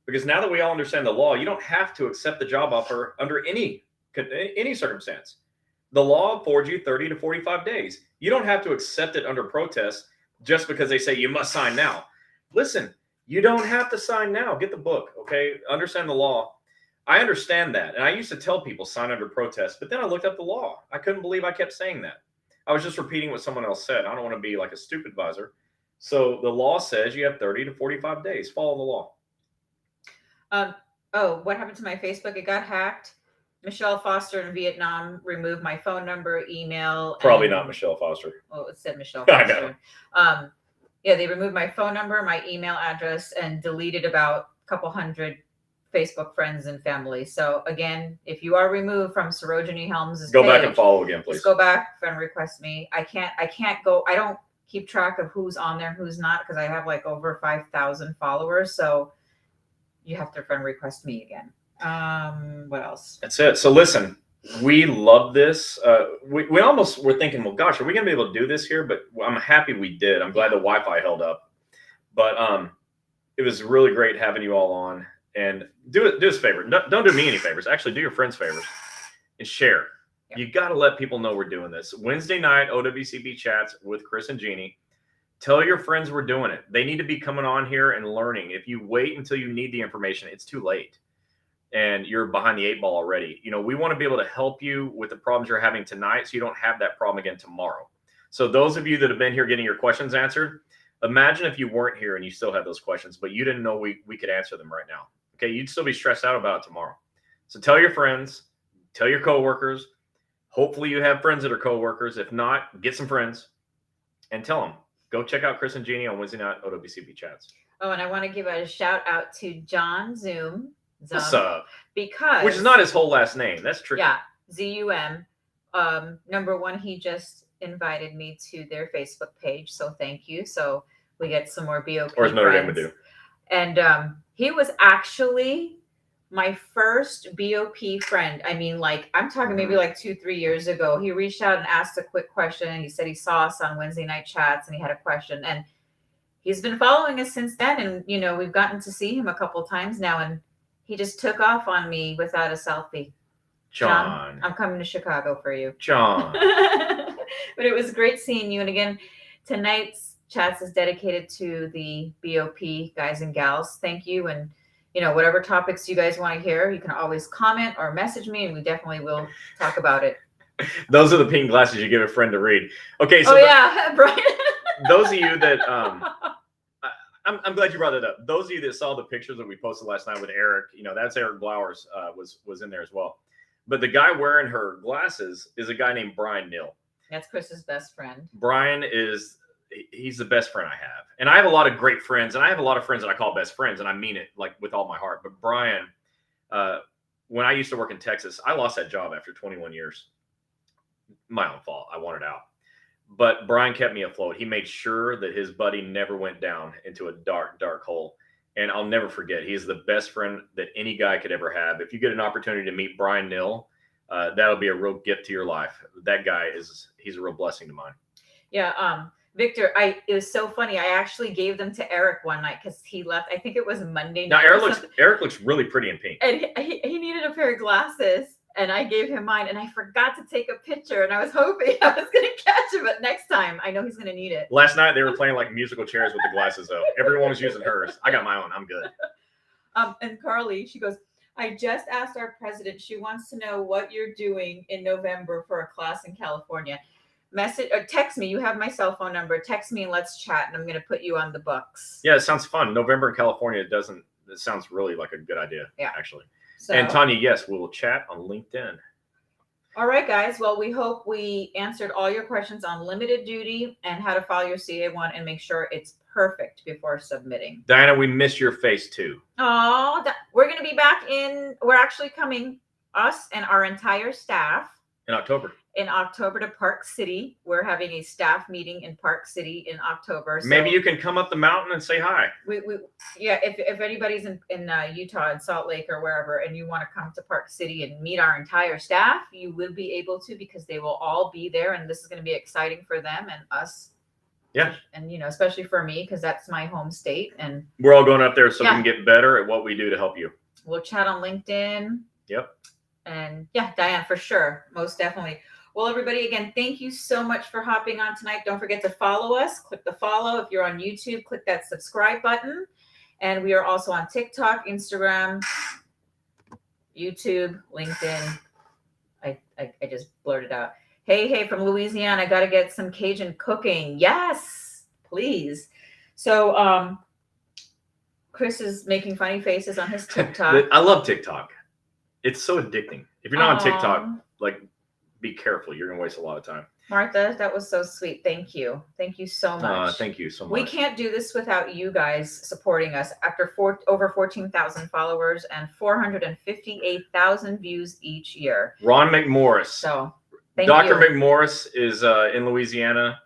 because now that we all understand the law, you don't have to accept the job offer under any circumstance. The law affords you 30 to 45 days. You don't have to accept it under protest just because they say you must sign now. Listen, you don't have to sign now. Get the book, okay? Understand the law. I understand that. And I used to tell people sign under protest, but then I looked up the law. I couldn't believe I kept saying that. I was just repeating what someone else said. I don't want to be like a stupid advisor. So the law says you have 30 to 45 days. Follow the law. What happened to my Facebook? It got hacked. Michelle Foster in Vietnam removed my phone number, email. Probably not Michelle Foster. Oh, it said Michelle Foster. I know. Yeah, they removed my phone number, my email address, and deleted about a couple hundred Facebook friends and family. So again, if you are removed from Sarojini Helms' go page, back and follow again, please. Just go back, friend request me. I can't go. I don't keep track of who's on there, who's not, because I have like over 5,000 followers. So you have to friend request me again. What else? That's it. So listen, we love this. We almost were thinking, well, gosh, are we going to be able to do this here? But I'm happy we did. I'm glad the Wi-Fi held up. But it was really great having you all on. And do us a favor. Don't do me any favors. Actually, do your friends favors and share. Yeah. You got to let people know we're doing this. Wednesday night, OWCP chats with Chris and Gini. Tell your friends we're doing it. They need to be coming on here and learning. If you wait until you need the information, it's too late. And you're behind the 8 ball already. You know, we want to be able to help you with the problems you're having tonight so you don't have that problem again tomorrow. So those of you that have been here getting your questions answered, imagine if you weren't here and you still had those questions, but you didn't know we could answer them right now. Okay, you'd still be stressed out about it tomorrow. So tell your friends, tell your coworkers. Hopefully you have friends that are coworkers. If not, get some friends and tell them. Go check out Chris and Gini on Wednesday night OWCP chats. Oh, and I want to give a shout out to John Zoom. What's up? Because which is not his whole last name. That's tricky. Yeah, ZUM. Number one, he just invited me to their Facebook page, so thank you. So we get some more BOP or as Notre Dame would friends. do. And he was actually my first BOP friend. I mean, like, I'm talking maybe like 2-3 years ago. He reached out and asked a quick question. And he said he saw us on Wednesday night chats and he had a question. And he's been following us since then. And, you know, we've gotten to see him a couple times now. And he just took off on me without a selfie. John, I'm coming to Chicago for you. John. But it was great seeing you. And again, tonight's chats is dedicated to the BOP guys and gals. Thank you. And, you know, whatever topics you guys want to hear, you can always comment or message me, and we definitely will talk about it. Those are the pink glasses you give a friend to read. Okay. So yeah, Brian. Those of you that, I'm glad you brought that up. Those of you that saw the pictures that we posted last night with Eric, you know, that's Eric Blowers was in there as well. But the guy wearing her glasses is a guy named Brian Nill. That's Chris's best friend. Brian he's the best friend I have. And I have a lot of great friends, and I have a lot of friends that I call best friends, and I mean it like with all my heart. But Brian, when I used to work in Texas, I lost that job after 21 years. My own fault. I wanted out. But Brian kept me afloat. He made sure that his buddy never went down into a dark, dark hole. And I'll never forget, he's the best friend that any guy could ever have. If you get an opportunity to meet Brian Nill, that'll be a real gift to your life. That guy he's a real blessing to mine. Yeah. Victor, it was so funny. I actually gave them to Eric one night because he left. I think it was Monday night. Now Eric looks really pretty in pink. And he needed a pair of glasses. And I gave him mine, and I forgot to take a picture, and I was hoping I was going to catch it, but next time I know he's going to need it. Last night they were playing like musical chairs with the glasses, though. Everyone was using hers. I got my own. I'm good. And Carly, she goes, I just asked our president. She wants to know what you're doing in November for a class in California. Message or text me. You have my cell phone number. Text me and let's chat, and I'm going to put you on the books. Yeah, it sounds fun. November in California it sounds really like a good idea, actually. So, and Tanya, yes, we'll chat on LinkedIn. All right, guys. Well, we hope we answered all your questions on limited duty and how to file your CA1 and make sure it's perfect before submitting. Diana, we miss your face too. Oh, we're going to be back we're actually coming, us and our entire staff. In October to Park City. We're having a staff meeting in Park City in October. So maybe you can come up the mountain and say hi. If anybody's in Utah and Salt Lake or wherever, and you want to come to Park City and meet our entire staff, you will be able to, because they will all be there, and this is going to be exciting for them and us. Yeah. And, you know, especially for me, because that's my home state. And we're all going up there so we can get better at what we do to help you. We'll chat on LinkedIn. Yep. And yeah, Diane, for sure. Most definitely. Well, everybody, again, thank you so much for hopping on tonight. Don't forget to follow us. Click the follow. If you're on YouTube, click that subscribe button. And we are also on TikTok, Instagram, YouTube, LinkedIn. I just blurted out. Hey, from Louisiana, I got to get some Cajun cooking. Yes, please. So Chris is making funny faces on his TikTok. I love TikTok. It's so addicting. If you're not on TikTok, like, be careful. You're going to waste a lot of time. Martha, that was so sweet. Thank you. Thank you so much. Thank you so much. We can't do this without you guys supporting us. After over 14,000 followers and 458,000 views each year. Ron McMorris. So, Dr. McMorris is in Louisiana.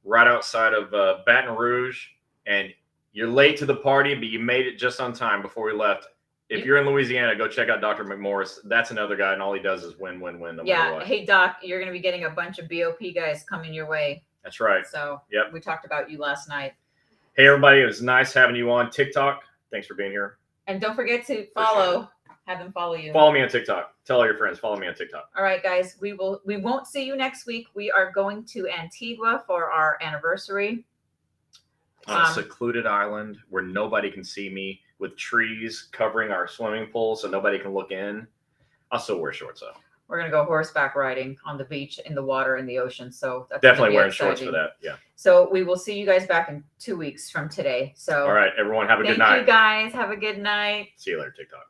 right outside of Baton Rouge, and you're late to the party, but you made it just on time before we left. If you're in Louisiana, go check out Dr. McMorris. That's another guy, and all he does is win, win, win. No matter what. Hey, Doc, you're going to be getting a bunch of BOP guys coming your way. That's right. So we talked about you last night. Hey, everybody. It was nice having you on TikTok. Thanks for being here. And don't forget to follow. Have them follow you. Follow me on TikTok. Tell all your friends. Follow me on TikTok. All right, guys. We won't see you next week. We are going to Antigua for our anniversary. On a secluded island where nobody can see me, with trees covering our swimming pool so nobody can look in. I'll still wear shorts though. We're going to go horseback riding on the beach, in the water, in the ocean. So that's definitely wearing shorts for that. Yeah. So we will see you guys back in 2 weeks from today. So all right, everyone, have a good night. Thank you guys. Have a good night. See you later, TikTok.